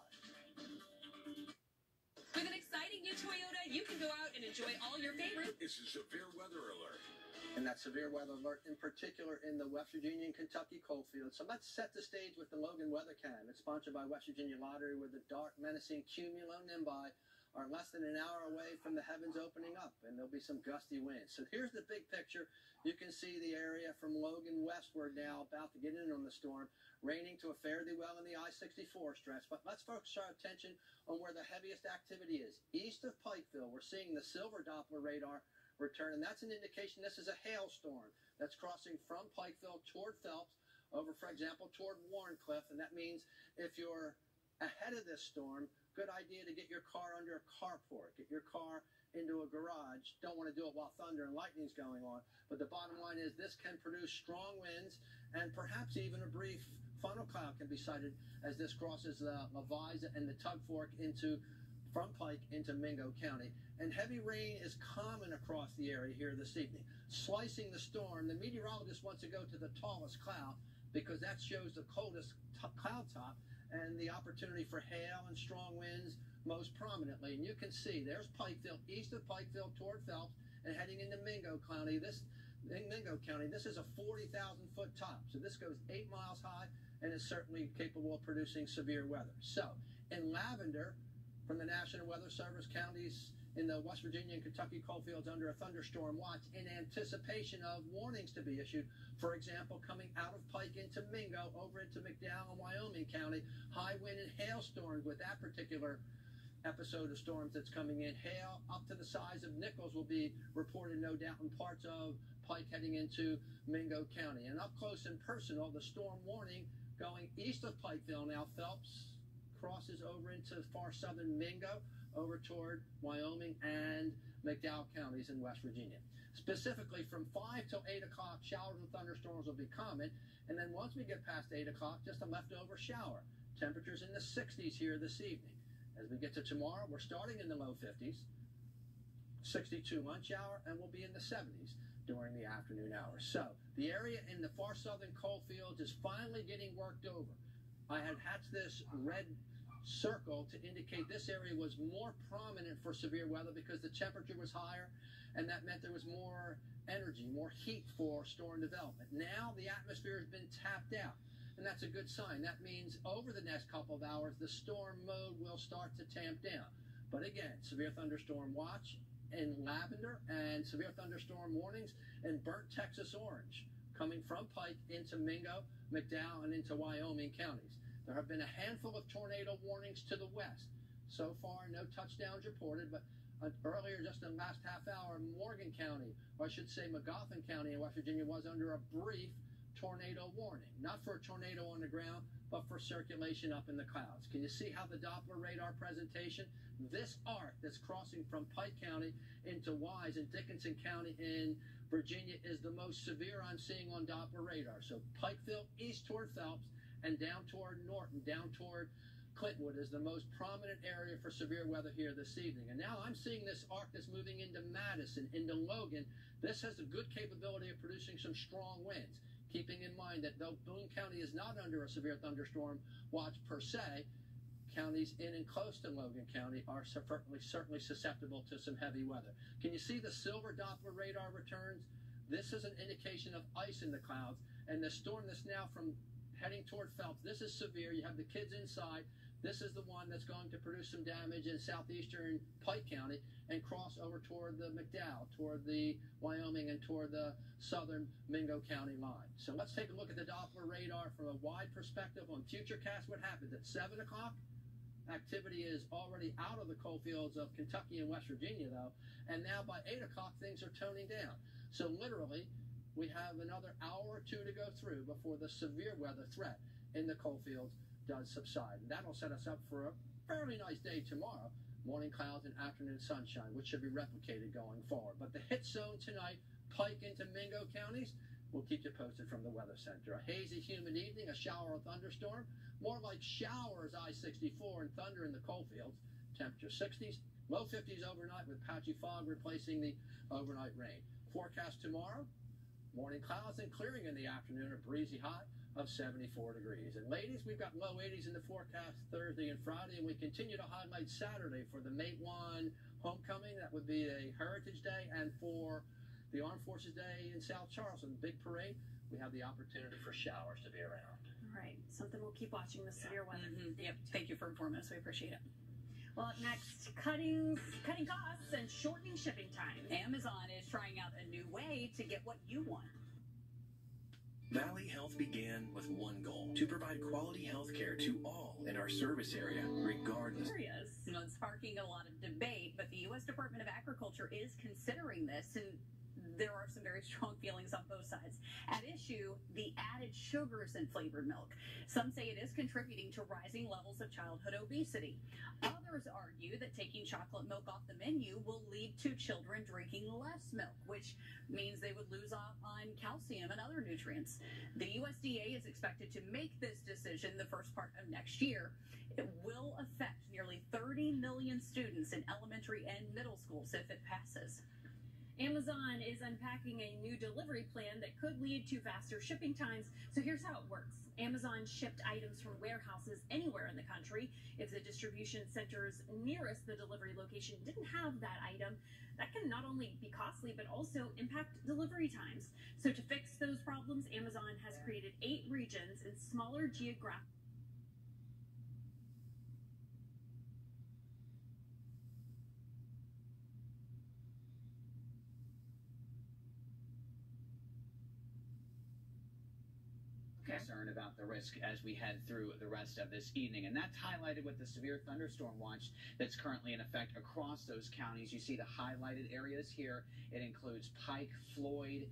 With an exciting new Toyota, you can go out and enjoy all your favorite. It's a severe weather alert. And that severe weather alert in particular in the West Virginia and Kentucky coalfields. So let's set the stage with the Logan Weather Cam. It's sponsored by West Virginia Lottery, where the dark, menacing cumulonimbus are less than an hour away from the heavens opening up, and there'll be some gusty winds. So here's the big picture. You can see the area from Logan westward now about to get in on the storm, raining to a fare thee well in the I-64 stretch. But let's focus our attention on where the heaviest activity is. East of Pikeville, we're seeing the silver Doppler radar return, and that's an indication this is a hailstorm that's crossing from Pikeville toward Phelps, over, for example, toward Warncliffe, and that means if you're ahead of this storm, good idea to get your car under a carport, get your car into a garage. Don't want to do it while thunder and lightning's going on, but the bottom line is this can produce strong winds, and perhaps even a brief funnel cloud can be sighted as this crosses the Levisa and the Tug Fork from Pike into Mingo County. And heavy rain is common across the area here this evening. Slicing the storm, the meteorologist wants to go to the tallest cloud because that shows the coldest cloud top and the opportunity for hail and strong winds most prominently. And you can see there's Pikeville, east of Pikeville toward Phelps, and heading into Mingo County. This is a 40,000-foot top. So this goes 8 miles high and is certainly capable of producing severe weather. So in Lavender, from the National Weather Service, counties in the West Virginia and Kentucky coalfields under a thunderstorm watch in anticipation of warnings to be issued. For example, coming out of Pike into Mingo, over into McDowell and Wyoming County, high wind and hailstorms with that particular episode of storms that's coming in. Hail up to the size of nickels will be reported, no doubt, in parts of Pike heading into Mingo County. And up close and personal, the storm warning going east of Pikeville now. Phelps crosses over into far southern Mingo, over toward Wyoming and McDowell counties in West Virginia. Specifically, from 5 till 8 o'clock, showers and thunderstorms will be common. And then once we get past 8 o'clock, just a leftover shower. Temperatures in the 60s here this evening. As we get to tomorrow, we're starting in the low 50s, 62 lunch hour, and we'll be in the 70s during the afternoon hours. So the area in the far southern coal fields is finally getting worked over. I had hatched this red circle to indicate this area was more prominent for severe weather because the temperature was higher, and that meant there was more energy, more heat for storm development. Now the atmosphere has been tapped out, and that's a good sign. That means over the next couple of hours, the storm mode will start to tamp down. But again, severe thunderstorm watch in Lavender and severe thunderstorm warnings in burnt Texas orange coming from Pike into Mingo, McDowell, and into Wyoming counties. There have been a handful of tornado warnings to the west. So far, no touchdowns reported, but earlier, just in the last half hour, Morgan County, or I should say Magoffin County in West Virginia, was under a brief tornado warning. Not for a tornado on the ground, but for circulation up in the clouds. Can you see how the Doppler radar presentation, this arc that's crossing from Pike County into Wise and Dickinson County in Virginia is the most severe I'm seeing on Doppler radar. So Pikeville east toward Phelps and down toward Norton, down toward Clintwood is the most prominent area for severe weather here this evening. And now I'm seeing this arc that's moving into Madison, into Logan. This has a good capability of producing some strong winds. Keeping in mind that though Boone County is not under a severe thunderstorm watch per se, counties in and close to Logan County are certainly susceptible to some heavy weather. Can you see the silver Doppler radar returns? This is an indication of ice in the clouds, and the storm that's now from heading toward Phelps, this is severe. You have the kids inside. This is the one that's going to produce some damage in southeastern Pike County and cross over toward the McDowell, toward the Wyoming, and toward the southern Mingo County line. So let's take a look at the Doppler radar from a wide perspective on Futurecast. What happens at 7 o'clock? Activity is already out of the coal fields of Kentucky and West Virginia, though, and now by 8 o'clock, things are toning down. So literally, we have another hour or two to go through before the severe weather threat in the coal fields does subside. And that'll set us up for a fairly nice day tomorrow. Morning clouds and afternoon sunshine, which should be replicated going forward. But the hit zone tonight, Pike into Mingo counties, we'll keep you posted from the Weather Center. A hazy, humid evening, a shower or thunderstorm. More like showers, I-64, and thunder in the coal fields. Temperature 60s, low 50s overnight with patchy fog replacing the overnight rain. Forecast tomorrow, morning clouds and clearing in the afternoon, a breezy high of 74 degrees. And ladies, we've got low 80s in the forecast Thursday and Friday, and we continue to highlight Saturday for the Mate 1 homecoming. That would be a Heritage Day, and for the Armed Forces Day in South Charleston, big parade, we have the opportunity for showers to be around. All right, something we'll keep watching the severe weather. Yep, thank you for informing us. We appreciate it. Well, up next, cutting costs and shortening shipping times. Amazon is trying out a new way to get what you want. Valley Health began with one goal: to provide quality health care to all in our service area, regardless. Well, it's sparking a lot of debate, but the U.S. Department of Agriculture is considering this, and there are some very strong feelings on both sides. At issue, the added sugars in flavored milk. Some say it is contributing to rising levels of childhood obesity. Others argue that taking chocolate milk off the menu will lead to children drinking less milk, which means they would lose out on calcium and other nutrients. The USDA is expected to make this decision the first part of next year. It will affect nearly 30 million students in elementary and middle schools if it passes. Amazon is unpacking a new delivery plan that could lead to faster shipping times. So here's how it works. Amazon shipped items from warehouses anywhere in the country. If the distribution centers nearest the delivery location didn't have that item, that can not only be costly, but also impact delivery times. So to fix those problems, Amazon has created 8 regions in smaller geographic concern about the risk as we head through the rest of this evening. And that's highlighted with the severe thunderstorm watch that's currently in effect across those counties. You see the highlighted areas here. It includes Pike, Floyd,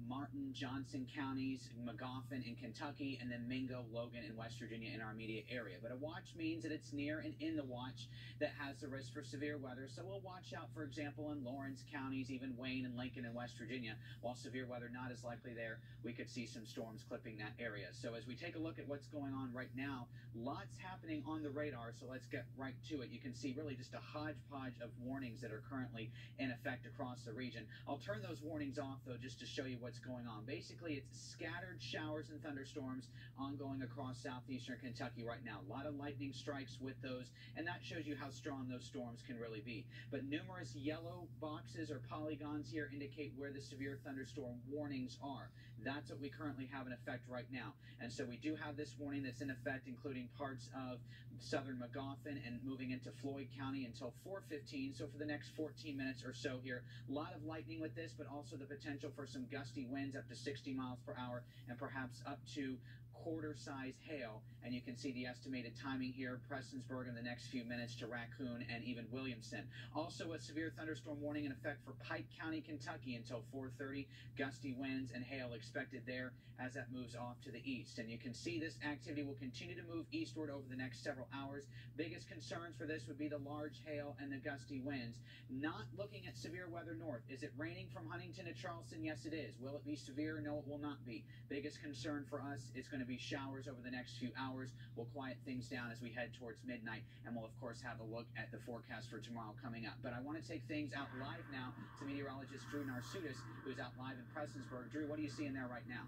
Martin, Johnson counties, Magoffin in Kentucky, and then Mingo, Logan, and West Virginia in our immediate area. But a watch means that it's near and in the watch that has the risk for severe weather. So we'll watch out, for example, in Lawrence counties, even Wayne and Lincoln and West Virginia. While severe weather not as likely there, we could see some storms clipping that area. So as we take a look at what's going on right now, lots happening on the radar. So let's get right to it. You can see really just a hodgepodge of warnings that are currently in effect across the region. I'll turn those warnings off, though, just to show you what's going on. Basically, it's scattered showers and thunderstorms ongoing across southeastern Kentucky right now. A lot of lightning strikes with those, and that shows you how strong those storms can really be. But numerous yellow boxes or polygons here indicate where the severe thunderstorm warnings are. That's what we currently have in effect right now. And so we do have this warning that's in effect, including parts of southern Magoffin and moving into Floyd County until 4:15. So for the next 14 minutes or so here, a lot of lightning with this, but also the potential for some gusty winds up to 60 miles per hour and perhaps up to quarter-size hail. And you can see the estimated timing here, Prestonsburg in the next few minutes to Raccoon and even Williamson. Also a severe thunderstorm warning in effect for Pike County, Kentucky until 4:30. Gusty winds and hail expected there as that moves off to the east. And you can see this activity will continue to move eastward over the next several hours. Biggest concerns for this would be the large hail and the gusty winds. Not looking at severe weather north. Is it raining from Huntington to Charleston? Yes, it is. Will it be severe? No, it will not be. Biggest concern for us is going to be showers over the next few hours. We'll quiet things down as we head towards midnight, and we'll of course have a look at the forecast for tomorrow coming up. But I want to take things out live now to meteorologist Drew Narsudis, who's out live in Prestonsburg. Drew, what are you seeing there right now?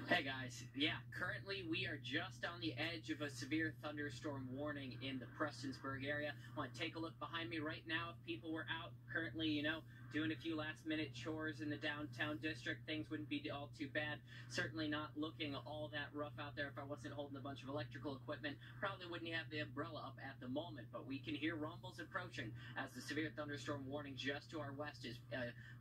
Hey guys, yeah, currently we are just on the edge of a severe thunderstorm warning in the Prestonsburg area. I want to take a look behind me right now. If people were out currently, doing a few last-minute chores in the downtown district, things wouldn't be all too bad. Certainly not looking all that rough out there. If I wasn't holding a bunch of electrical equipment, probably wouldn't have the umbrella up at the moment. But we can hear rumbles approaching as the severe thunderstorm warning just to our west is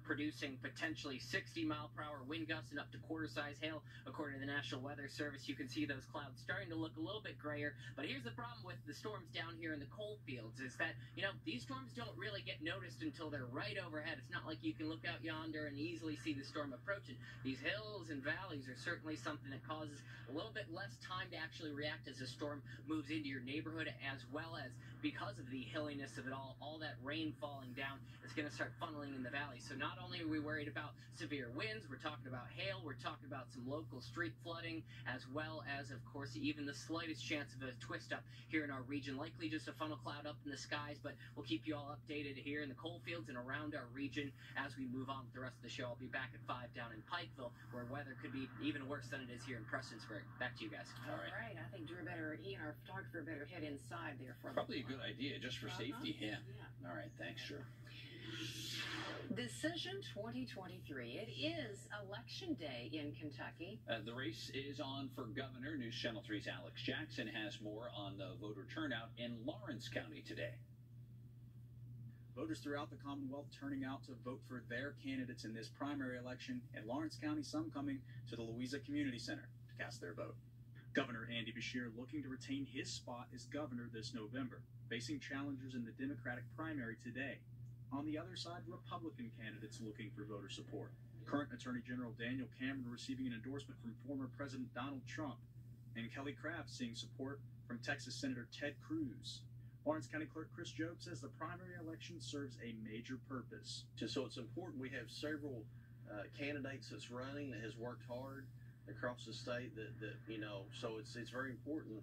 producing potentially 60-mile-per-hour wind gusts and up to quarter-size hail, according to the National Weather Service. You can see those clouds starting to look a little bit grayer. But here's the problem with the storms down here in the coal fields is that, these storms don't really get noticed until they're right overhead. It's not like you can look out yonder and easily see the storm approaching. These hills and valleys are certainly something that causes a little bit less time to actually react as the storm moves into your neighborhood, as well as because of the hilliness of it all that rain falling down is going to start funneling in the valley. So not only are we worried about severe winds, we're talking about hail, we're talking about some local street flooding, as well as, of course, even the slightest chance of a twist up here in our region. Likely just a funnel cloud up in the skies, but we'll keep you all updated here in the coal fields and around our region as we move on with the rest of the show. I'll be back at 5 down in Pikeville, where weather could be even worse than it is here in Prestonsburg. Back to you guys. All right. I think Drew he and our photographer better head inside there for probably a good idea, just for safety. Yeah. All right. Thanks, Drew. Decision 2023. It is Election Day in Kentucky. The race is on for governor. News Channel 3's Alex Jackson has more on the voter turnout in Lawrence County today. Voters throughout the Commonwealth turning out to vote for their candidates in this primary election. In Lawrence County, some coming to the Louisa Community Center to cast their vote. Governor Andy Beshear looking to retain his spot as governor this November, facing challengers in the Democratic primary today. On the other side, Republican candidates looking for voter support. Current Attorney General Daniel Cameron receiving an endorsement from former President Donald Trump, and Kelly Craft seeing support from Texas Senator Ted Cruz. Lawrence County Clerk Chris Jobe says the primary election serves a major purpose. So it's important we have several candidates that's running that has worked hard across the state so it's very important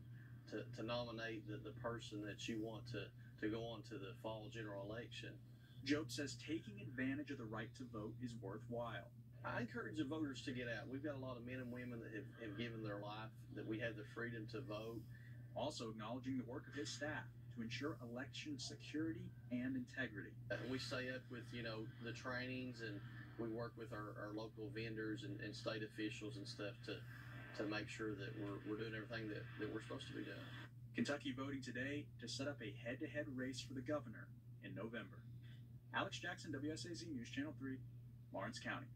to nominate the person that you want to go on to the fall general election. Jobe says taking advantage of the right to vote is worthwhile. I encourage the voters to get out. We've got a lot of men and women that have given their life, that we have the freedom to vote. Also acknowledging the work of his staff to ensure election security and integrity. We stay up with, the trainings, and we work with our local vendors and state officials and stuff to make sure that we're doing everything that we're supposed to be doing. Kentucky voting today to set up a head-to-head race for the governor in November. Alex Jackson, WSAZ News Channel 3, Lawrence County.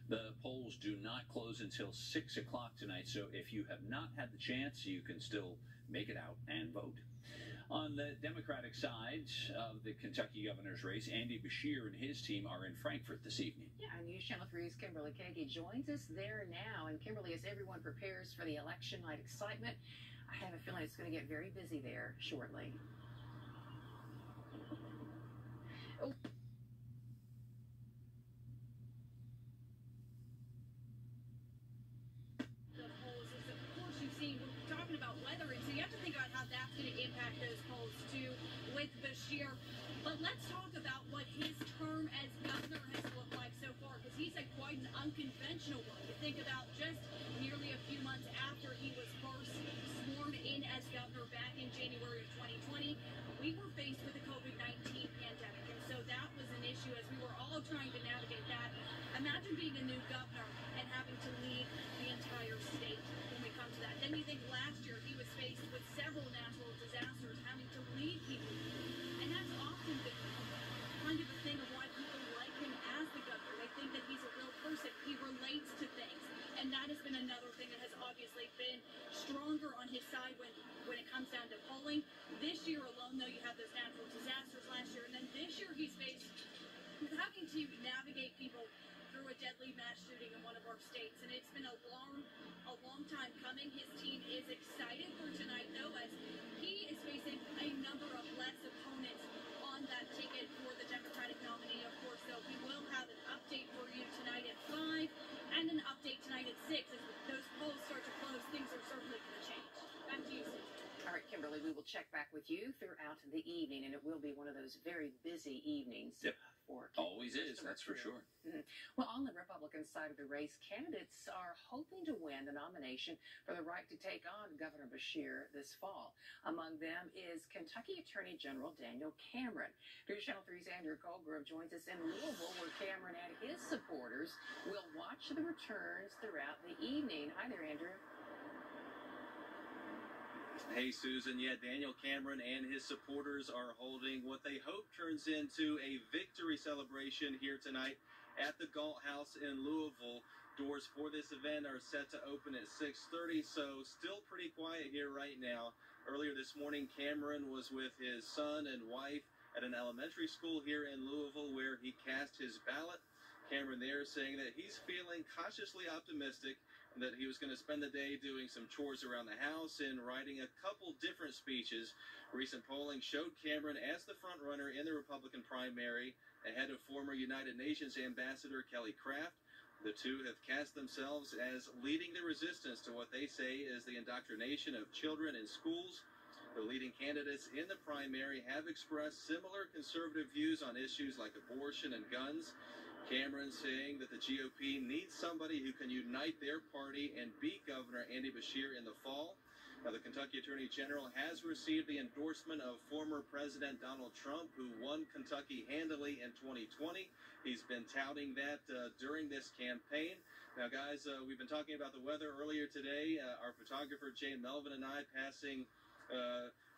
The polls do not close until 6 o'clock tonight, so if you have not had the chance, you can still make it out and vote. On the Democratic side of the Kentucky governor's race, Andy Beshear and his team are in Frankfort this evening. Yeah, News Channel 3's Kimberly Kagi joins us there now. And Kimberly, as everyone prepares for the election night excitement, I have a feeling it's going to get very busy there shortly. Oh. We're talking about weather, and so you have to think about how that's going to impact those polls too with Beshear. But let's talk about what his term as governor has looked like so far, because he's had quite an unconventional one. You think about just nearly a few months after he was first sworn in as governor back in January of 2020, we were faced with the COVID-19 pandemic, and so that was an issue as we were all trying to navigate that. Imagine being a new governor and having to lead the entire state when we come to that. Then you think last year he was faced with several natural disasters, having to lead people. And that's often been kind of a thing of why people like him as the governor. They think that he's a real person. He relates to things. And that has been another thing that has obviously been stronger on his side when it comes down to polling. This year alone, though, you have those natural disasters last year. And then this year he's faced with having to navigate people through a deadly mass shooting in one of our states. And it's been a long time coming. His team is excited for tonight, though, as he is facing a number of less opponents on that ticket for the Democratic nominee. Of course, though, we will have an update for you tonight at 5 and an update tonight at 6. As those polls start to close, things are certainly going to change. Back to you, Susan. All right, Kimberly, we will check back with you throughout the evening, and it will be one of those very busy evenings. Yep. Always is, that's for sure. Well, on the Republican side of the race, candidates are hoping to win the nomination for the right to take on Governor Beshear this fall. Among them is Kentucky Attorney General Daniel Cameron. News Channel 3's Andrew Colgrove joins us in Louisville, where Cameron and his supporters will watch the returns throughout the evening. Hi there, Andrew. Hey, Susan. Yeah, Daniel Cameron and his supporters are holding what they hope turns into a victory celebration here tonight at the Galt House in Louisville. Doors for this event are set to open at 6:30, so still pretty quiet here right now. Earlier this morning, Cameron was with his son and wife at an elementary school here in Louisville where he cast his ballot. Cameron there saying that he's feeling cautiously optimistic and that he was going to spend the day doing some chores around the house and writing a couple different speeches. Recent polling showed Cameron as the front runner in the Republican primary, ahead of former United Nations Ambassador Kelly Craft. The two have cast themselves as leading the resistance to what they say is the indoctrination of children in schools. The leading candidates in the primary have expressed similar conservative views on issues like abortion and guns. Cameron saying that the GOP needs somebody who can unite their party and beat Governor Andy Beshear in the fall. Now, the Kentucky Attorney General has received the endorsement of former President Donald Trump, who won Kentucky handily in 2020. He's been touting that during this campaign. Now, guys, we've been talking about the weather earlier today. Our photographer, Jay Melvin, and I passing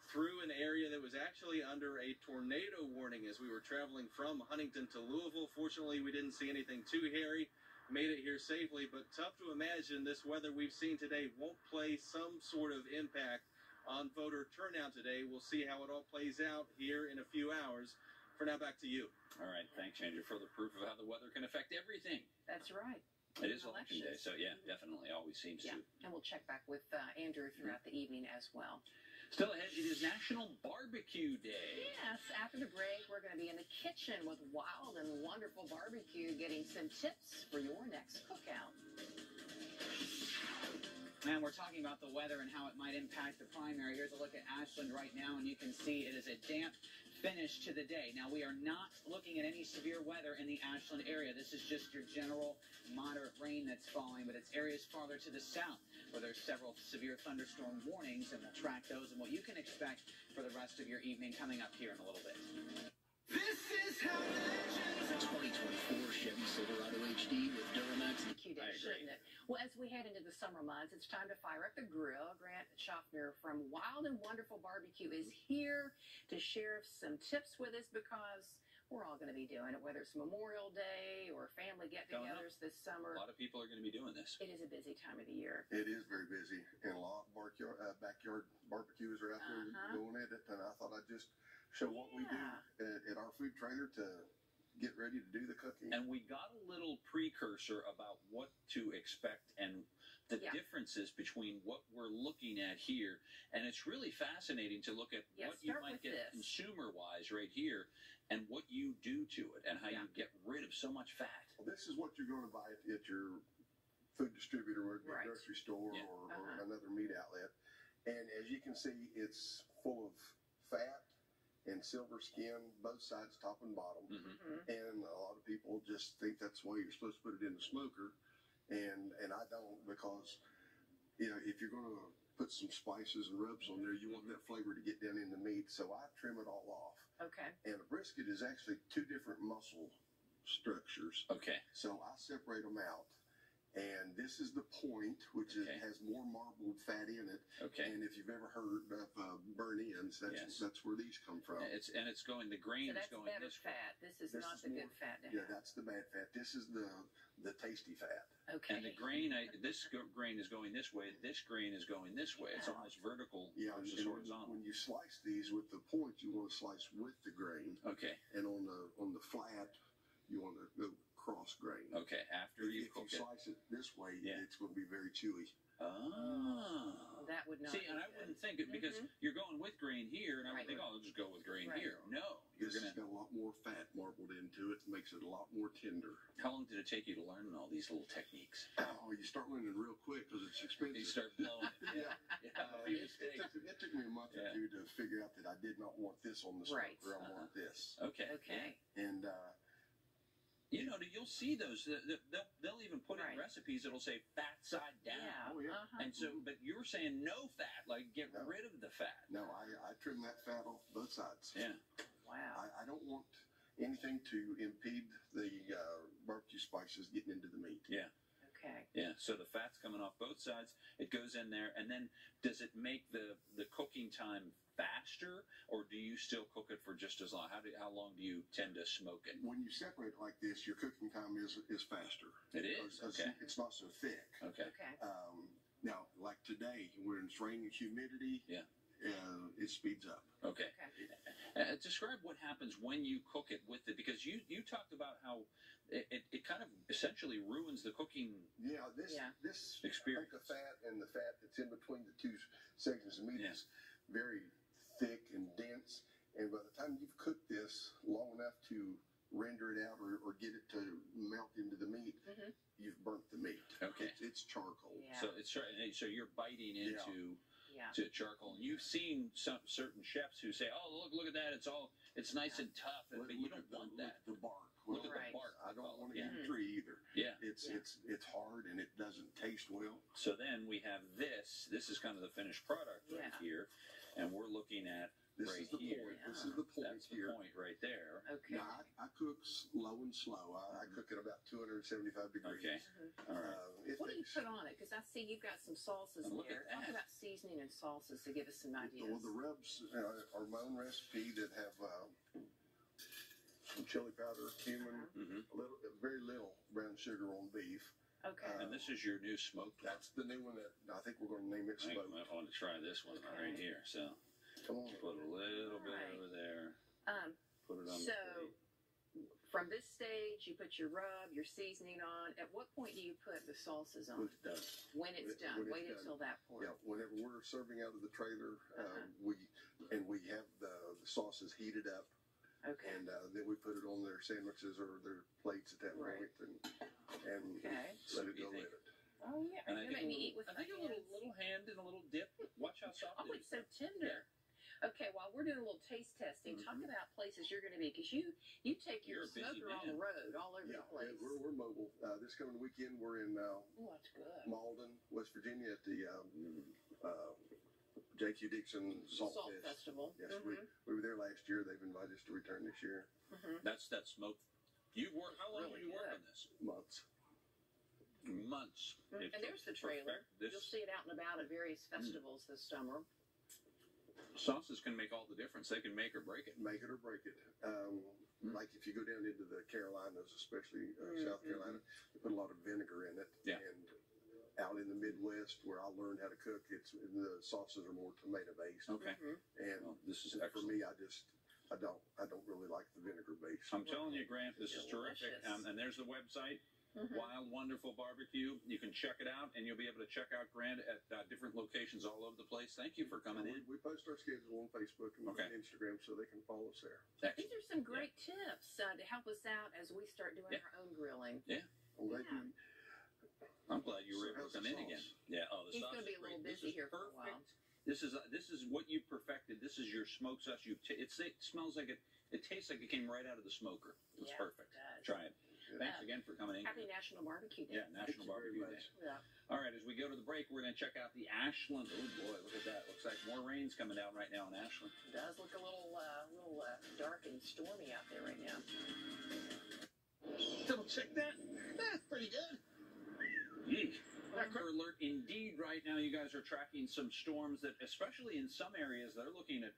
through an area that was actually under a tornado warning as we were traveling from Huntington to Louisville. Fortunately, we didn't see anything too hairy. Made it here safely, but tough to imagine this weather we've seen today won't play some sort of impact on voter turnout today. We'll see how it all plays out here in a few hours. For now, back to you. All right, thanks, Andrew. Further proof of how the weather can affect everything. That's right. It is election day, so yeah, definitely always seems to. And we'll check back with Andrew throughout the evening as well. Still ahead, it is National Barbecue Day. Yes, after the break, we're going to be in the kitchen with Wild and Wonderful Barbecue, getting some tips for your next cookout. And we're talking about the weather and how it might impact the primary. Here's a look at Ashland right now, and you can see it is a damp finish to the day. Now, we are not looking at any severe weather in the Ashland area. This is just your general moderate rain that's falling, but it's areas farther to the south where there's several severe thunderstorm warnings, and we'll track those and what you can expect for the rest of your evening coming up here in a little bit. This is how legends 2024 Chevy Silverado HD with Duramax. Cute, shouldn't it? Well, as we head into the summer months, it's time to fire up the grill. Grant Schaffner from Wild and Wonderful Barbecue is here to share some tips with us because, we're all going to be doing it, whether it's Memorial Day or family get-togethers this summer. A lot of people are going to be doing this. It is a busy time of the year. It is very busy, and a lot of backyard barbecues are out there going at it, and I thought I'd just show what we do at our food trailer to get ready to do the cooking. And we got a little precursor about what to expect and the differences between what we're looking at here. And it's really fascinating to look at what you might get consumer-wise right here and what you do to it and how you get rid of so much fat. Well, this is what you're going to buy at your food distributor or grocery store or another meat outlet. And as you can see, it's full of fat and silver skin, both sides, top and bottom. And a lot of people just think that's why you're supposed to put it in the smoker. And I don't, because, you know, if you're going to put some spices and rubs on there, you want that flavor to get down in the meat. So I trim it all off. Okay. And a brisket is actually two different muscle structures. Okay. So I separate them out. And this is the point, which has more marbled fat in it. Okay. And if you've ever heard of burn ends, that's where these come from. It's going. The grain is going better this way. fat. This is not the good fat. Yeah, that's the bad fat. This is the tasty fat. Okay. And the grain, this grain is going this way. This grain is going this way. It's almost vertical versus horizontal. When you slice these with the point, you want to slice with the grain. Okay. And on the flat, you want to go cross grain. Okay. After you cook it. If you slice it this way, it's going to be very chewy. Oh. That would not See, and I wouldn't think it because you're going with grain here, and I would think, oh, I'll just go with grain here. No. This has got a lot more fat marbled into it. Makes it a lot more tender. How long did it take you to learn all these little techniques? Oh, you start learning real quick because it's expensive. You start blowing. It took me a month or two to figure out that I did not want this on the smoker. I want this. Okay. Okay. And you know, you'll see those. They'll even put in recipes. It'll say fat side down. Yeah. Oh, yeah. And so, but you're saying no fat, like get rid of the fat. No, I trim that fat off both sides. Yeah. Wow. I don't want anything to impede the barbecue spices getting into the meat. Yeah. Okay. Yeah. So the fat's coming off both sides. It goes in there, and then does it make the cooking time faster, or do you still cook it for just as long? How long do you tend to smoke it? When you separate it like this, your cooking time is faster. It is? Okay. It's not so thick. Okay. Okay. Now, like today, when it's raining, humidity, it speeds up. Okay. Describe what happens when you cook it with it, because you talked about how it kind of essentially ruins the cooking this experience. Hunk of fat and the fat that's in between the two sections of meat is very thick and dense, and by the time you've cooked this long enough to render it out or get it to melt into the meat, you've burnt the meat. Okay. It's charcoal. Yeah. So you're biting into to charcoal, and you've seen some certain chefs who say, "Oh, look at that! It's nice and tough," but you don't want that. The bark. Look at the bark. I don't want to eat the tree either. Yeah. It's hard and it doesn't taste well. So then we have this. This is kind of the finished product right here, and we're looking at This right is the here. point. This is the point That's here. the point right there. Okay. Now, I cook low and slow. I cook at about 275 degrees. Okay. All right. What do you put on it? Because I see you've got some salsas in Look there. at Talk that. about seasoning and salsas to give us some ideas. Well, the rubs are my own recipe that have some chili powder, cumin, very little brown sugar on beef. Okay. And this is your new smoked one. That's the new one that I think we're going to name it I smoked. want to try this one right here. So Come on. put a little bit over there. Put it on the plate. From this stage, you put your rub, your seasoning on. At what point do you put the salsas on? When it's done. When it's done. When it's Wait done. until that point. Yeah, whenever we're serving out of the trailer, we have the sauces heated up. Okay. And then we put it on their sandwiches or their plates at that point, and let it go in it. Oh yeah, And you make me eat with I think a little hand and a little dip. Watch how soft Oh, it it's is. so tender. Okay, while we're doing a little taste testing, talk about places you're going to be, because you take your You're a busy smoker on the road all over the place. Yeah, we're mobile. This coming weekend, we're in Oh, that's good. Malden, West Virginia, at the J.Q. Dixon Salt Festival. Yes, we were there last year. They've invited us to return this year. That's smoked. You work. How long Really do you work good. on this? Months. Months. And there's the trailer. You'll see it out and about at various festivals this summer. Sauces can make all the difference. They can make or break it. Make it or break it. like if you go down into the Carolinas, especially South Carolina, they put a lot of vinegar in it. Yeah. And out in the Midwest, where I learned how to cook, the sauces are more tomato based. Okay. And Well, this is for excellent. me, I don't really like the vinegar base. I'm telling you, Grant, this is terrific. Delicious. And there's the website. Wild Wonderful Barbecue. You can check it out, and you'll be able to check out Grant at different locations all over the place. Thank you for coming in. We post our schedule on Facebook and Instagram, so they can follow us there. These are some great tips to help us out as we start doing our own grilling. Yeah. I'm glad you were able to come in again. Yeah. Oh, the He's sauce going to be is a little great. busy here for a while. This is what you perfected. This is your smoke sauce. It smells like it tastes like it came right out of the smoker. It's perfect. It does. Try it. Thanks again for coming in. Happy National Barbecue Day. Yeah, National Barbecue Day. Yeah. All right, as we go to the break, we're going to check out the Ashland. Oh boy, look at that! Looks like more rain's coming down right now in Ashland. It does look a little dark and stormy out there right now. Double check that. That's pretty good. Yeek. Weather alert indeed right now. You guys are tracking some storms that, especially in some areas, they're looking at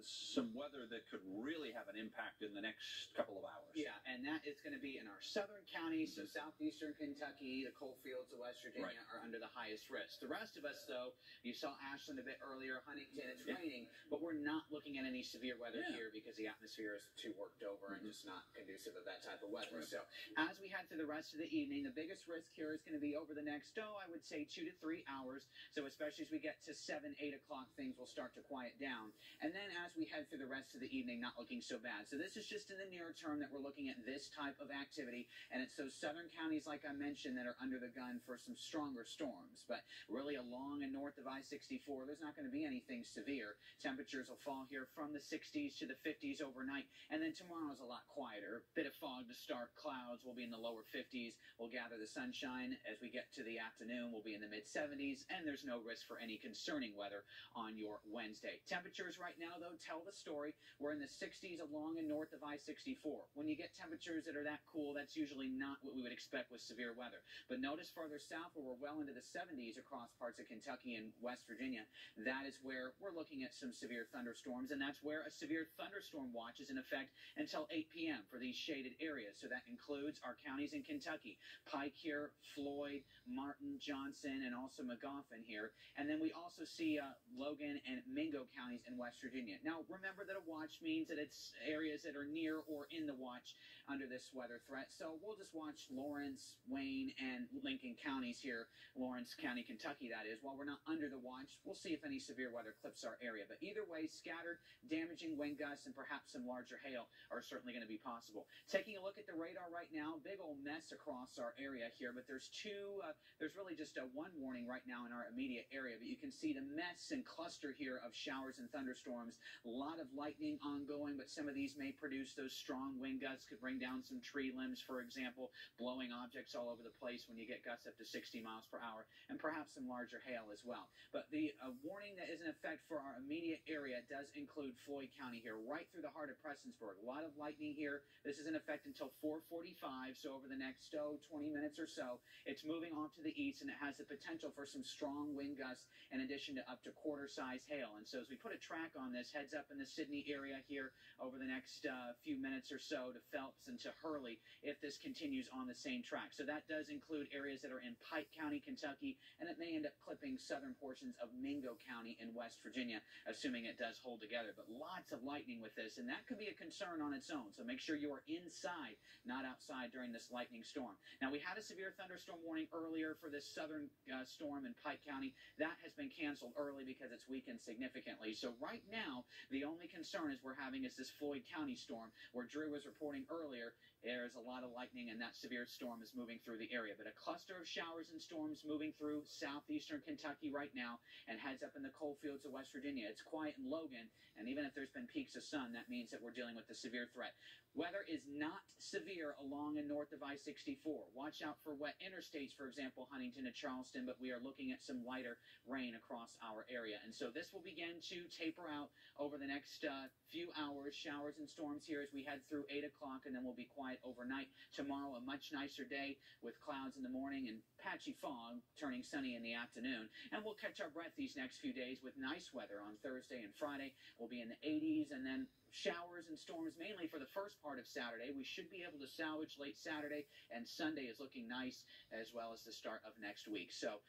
some weather that could really have an impact in the next couple of hours. Yeah, and that is going to be in our southern counties, so southeastern Kentucky, the coal fields of West Virginia are under the highest risk. The rest of us, though, you saw Ashland a bit earlier, Huntington, it's raining, but we're not looking at any severe weather here because the atmosphere is too worked over and just not conducive of that type of weather. So as we head through the rest of the evening, the biggest risk here is going to be over the next, I would say 2 to 3 hours. So especially as we get to 7, 8 o'clock, things will start to quiet down. And then as we head through the rest of the evening, not looking so bad. So this is just in the near term that we're looking at this type of activity. And it's those southern counties, like I mentioned, that are under the gun for some stronger storms. But really along and north of I-64, there's not going to be anything severe. Temperatures will fall here from the 60s to the 50s overnight. And then tomorrow is a lot quieter. Bit of fog to start. Clouds will be in the lower 50s. We'll gather the sunshine as we get to the afternoon. We'll be in the mid-70s, and there's no risk for any concerning weather on your Wednesday. Temperatures right now, though, tell the story. We're in the 60s along and north of I-64. When you get temperatures that are that cool, that's usually not what we would expect with severe weather. But notice farther south, where we're well into the 70s across parts of Kentucky and West Virginia, that is where we're looking at some severe thunderstorms, and that's where a severe thunderstorm watch is in effect until 8 p.m. for these shaded areas. So that includes our counties in Kentucky, Pike here, Floyd, Martin, Johnson, and also Magoffin here. And then we also see Logan and Mingo counties in West Virginia. Now, remember that a watch means that it's areas that are near or in the watch under this weather threat. So we'll just watch Lawrence, Wayne, and Lincoln counties here, Lawrence County, Kentucky, that is. While we're not under the watch, we'll see if any severe weather clips our area. But either way, scattered, damaging wind gusts, and perhaps some larger hail are certainly going to be possible. Taking a look at the radar right now, big old mess across our area here, but there's really just one warning right now in our immediate area, but you can see the mess and cluster here of showers and thunderstorms. A lot of lightning ongoing, but some of these may produce those strong wind gusts, could bring down some tree limbs, for example, blowing objects all over the place when you get gusts up to 60 miles per hour, and perhaps some larger hail as well. But the warning that is in effect for our immediate area does include Floyd County here, right through the heart of Prestonsburg. A lot of lightning here. This is in effect until 4:45, so over the next 20 minutes or so. It's moving off to the east, and it has the potential for some strong wind gusts in addition to up to quarter-size hail. And so as we put a track on this, heads up in the Sydney area here over the next few minutes or so to Phelps and to Hurley if this continues on the same track. So that does include areas that are in Pike County, Kentucky, and it may end up clipping southern portions of Mingo County in West Virginia, assuming it does hold together. But lots of lightning with this, and that could be a concern on its own. So make sure you are inside, not outside during this lightning storm. Now, we had a severe thunderstorm warning earlier for this southern storm in Pike County. That has been canceled early because it's weakened significantly. So right now, the only concern is we're having is this Floyd County storm, where Drew was reporting earlier. There's a lot of lightning, and that severe storm is moving through the area. But a cluster of showers and storms moving through southeastern Kentucky right now and heads up in the coal fields of West Virginia. It's quiet in Logan, and even if there's been peaks of sun, that means that we're dealing with the severe threat. Weather is not severe along and north of I-64. Watch out for wet interstates, for example, Huntington to Charleston, but we are looking at some lighter rain across our area. And so this will begin to taper out over the next few hours, showers and storms here as we head through 8 o'clock, and then we'll be quiet overnight. Tomorrow, a much nicer day with clouds in the morning and patchy fog turning sunny in the afternoon. And we'll catch our breath these next few days with nice weather on Thursday and Friday. We'll be in the 80s, and then showers and storms mainly for the first part of Saturday. We should be able to salvage late Saturday, and Sunday is looking nice, as well as the start of next week. So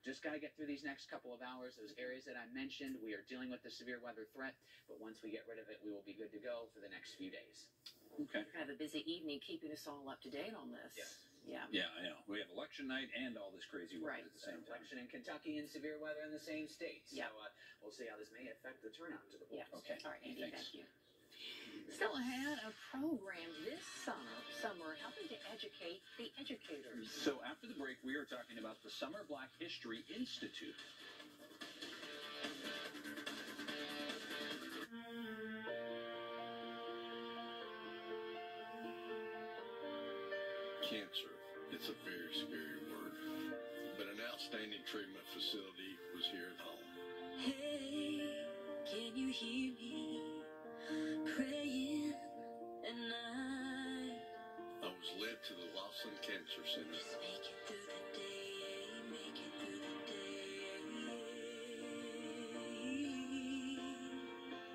just got to get through these next couple of hours. Those areas that I mentioned, we are dealing with the severe weather threat, but once we get rid of it, we will be good to go for the next few days. Okay. Kind of a busy evening keeping us all up to date on this. Yes. Yeah. Yeah, I know. We have election night and all this crazy weather Right. at the same time. Election in Kentucky and severe weather in the same state. So Yeah. we'll see how this may affect the turnout to the polls. Yeah. Okay. All right, Andy, Thanks. thank you. Still ahead, a program this summer helping to educate the educators. So after the break, we are talking about the Summer Black History Institute. Cancer. It's a very scary word. But an outstanding treatment facility was here at home. Hey, can you hear me praying at night? I was led to the Lawson Cancer Center. Just make it through the day, make it through the day.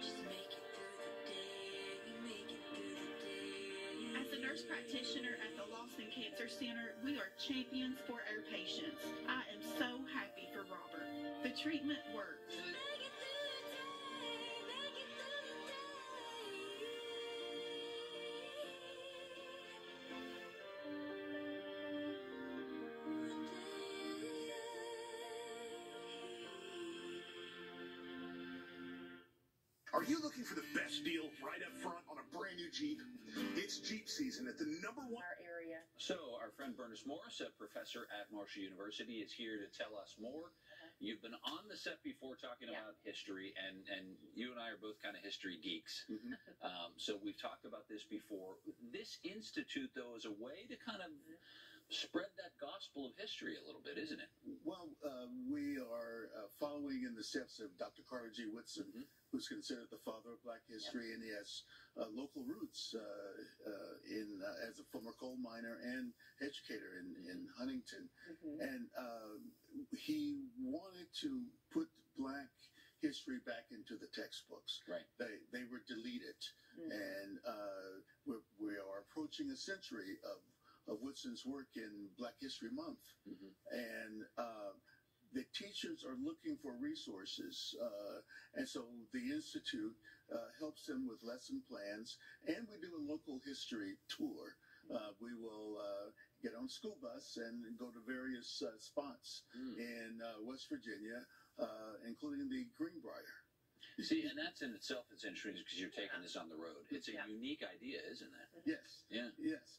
Just make it through the day, make it through the day. As a nurse practitioner at the Lawson Cancer Center, we are champions for our patients. I am so happy for Robert. The treatment works. Make it through the day, make it through the Are you looking for the best deal right up front on a brand new Jeep? It's Jeep season at the #1 Our area. So our friend Bernice Morris, a professor at Marshall University, is here to tell us more. You've been on the set before talking about history, and you and I are both kind of history geeks. So we've talked about this before. This institute, though, is a way to kind of spread that gospel of history a little bit, isn't it? Well, we are following in the steps of Dr. Carter G. Woodson, who's considered the father of black history, and he has local roots as a former coal miner and educator in Huntington. And he wanted to put black history back into the textbooks. Right. They were deleted. And we are approaching a century of Woodson's work in Black History Month. And the teachers are looking for resources. And so the Institute helps them with lesson plans. And we do a local history tour. We will get on school bus and go to various spots in West Virginia, including the Greenbrier. See, and that's in itself, it's interesting because you're taking this on the road. It's a unique idea, isn't it? Yes. Yeah. Yes.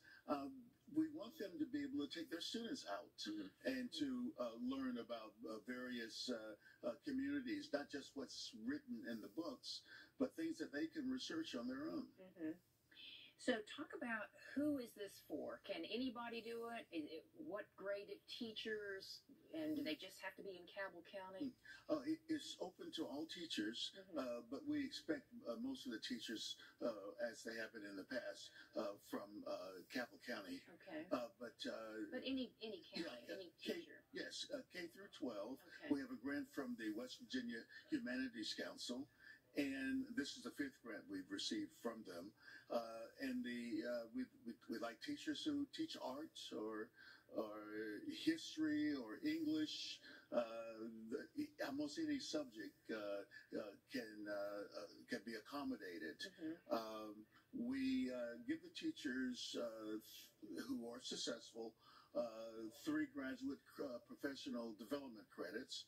We want them to be able to take their students out and to learn about various communities, not just what's written in the books, but things that they can research on their own. So talk about who is this for? Can anybody do it? What grade of teachers? And do they just have to be in Cabell County? It's open to all teachers, but we expect most of the teachers, as they have been in the past, from Cabell County. Okay. But any county, any teacher. Yes, K through 12. We have a grant from the West Virginia Humanities Council, and this is the 5th grant we've received from them. And we like teachers who teach art or history or English. Almost any subject can be accommodated. We give the teachers who are successful 3 graduate professional development credits.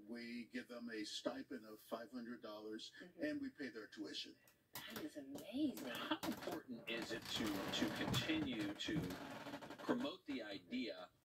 We give them a stipend of $500, and we pay their tuition. That is amazing. How important is it to continue to promote the idea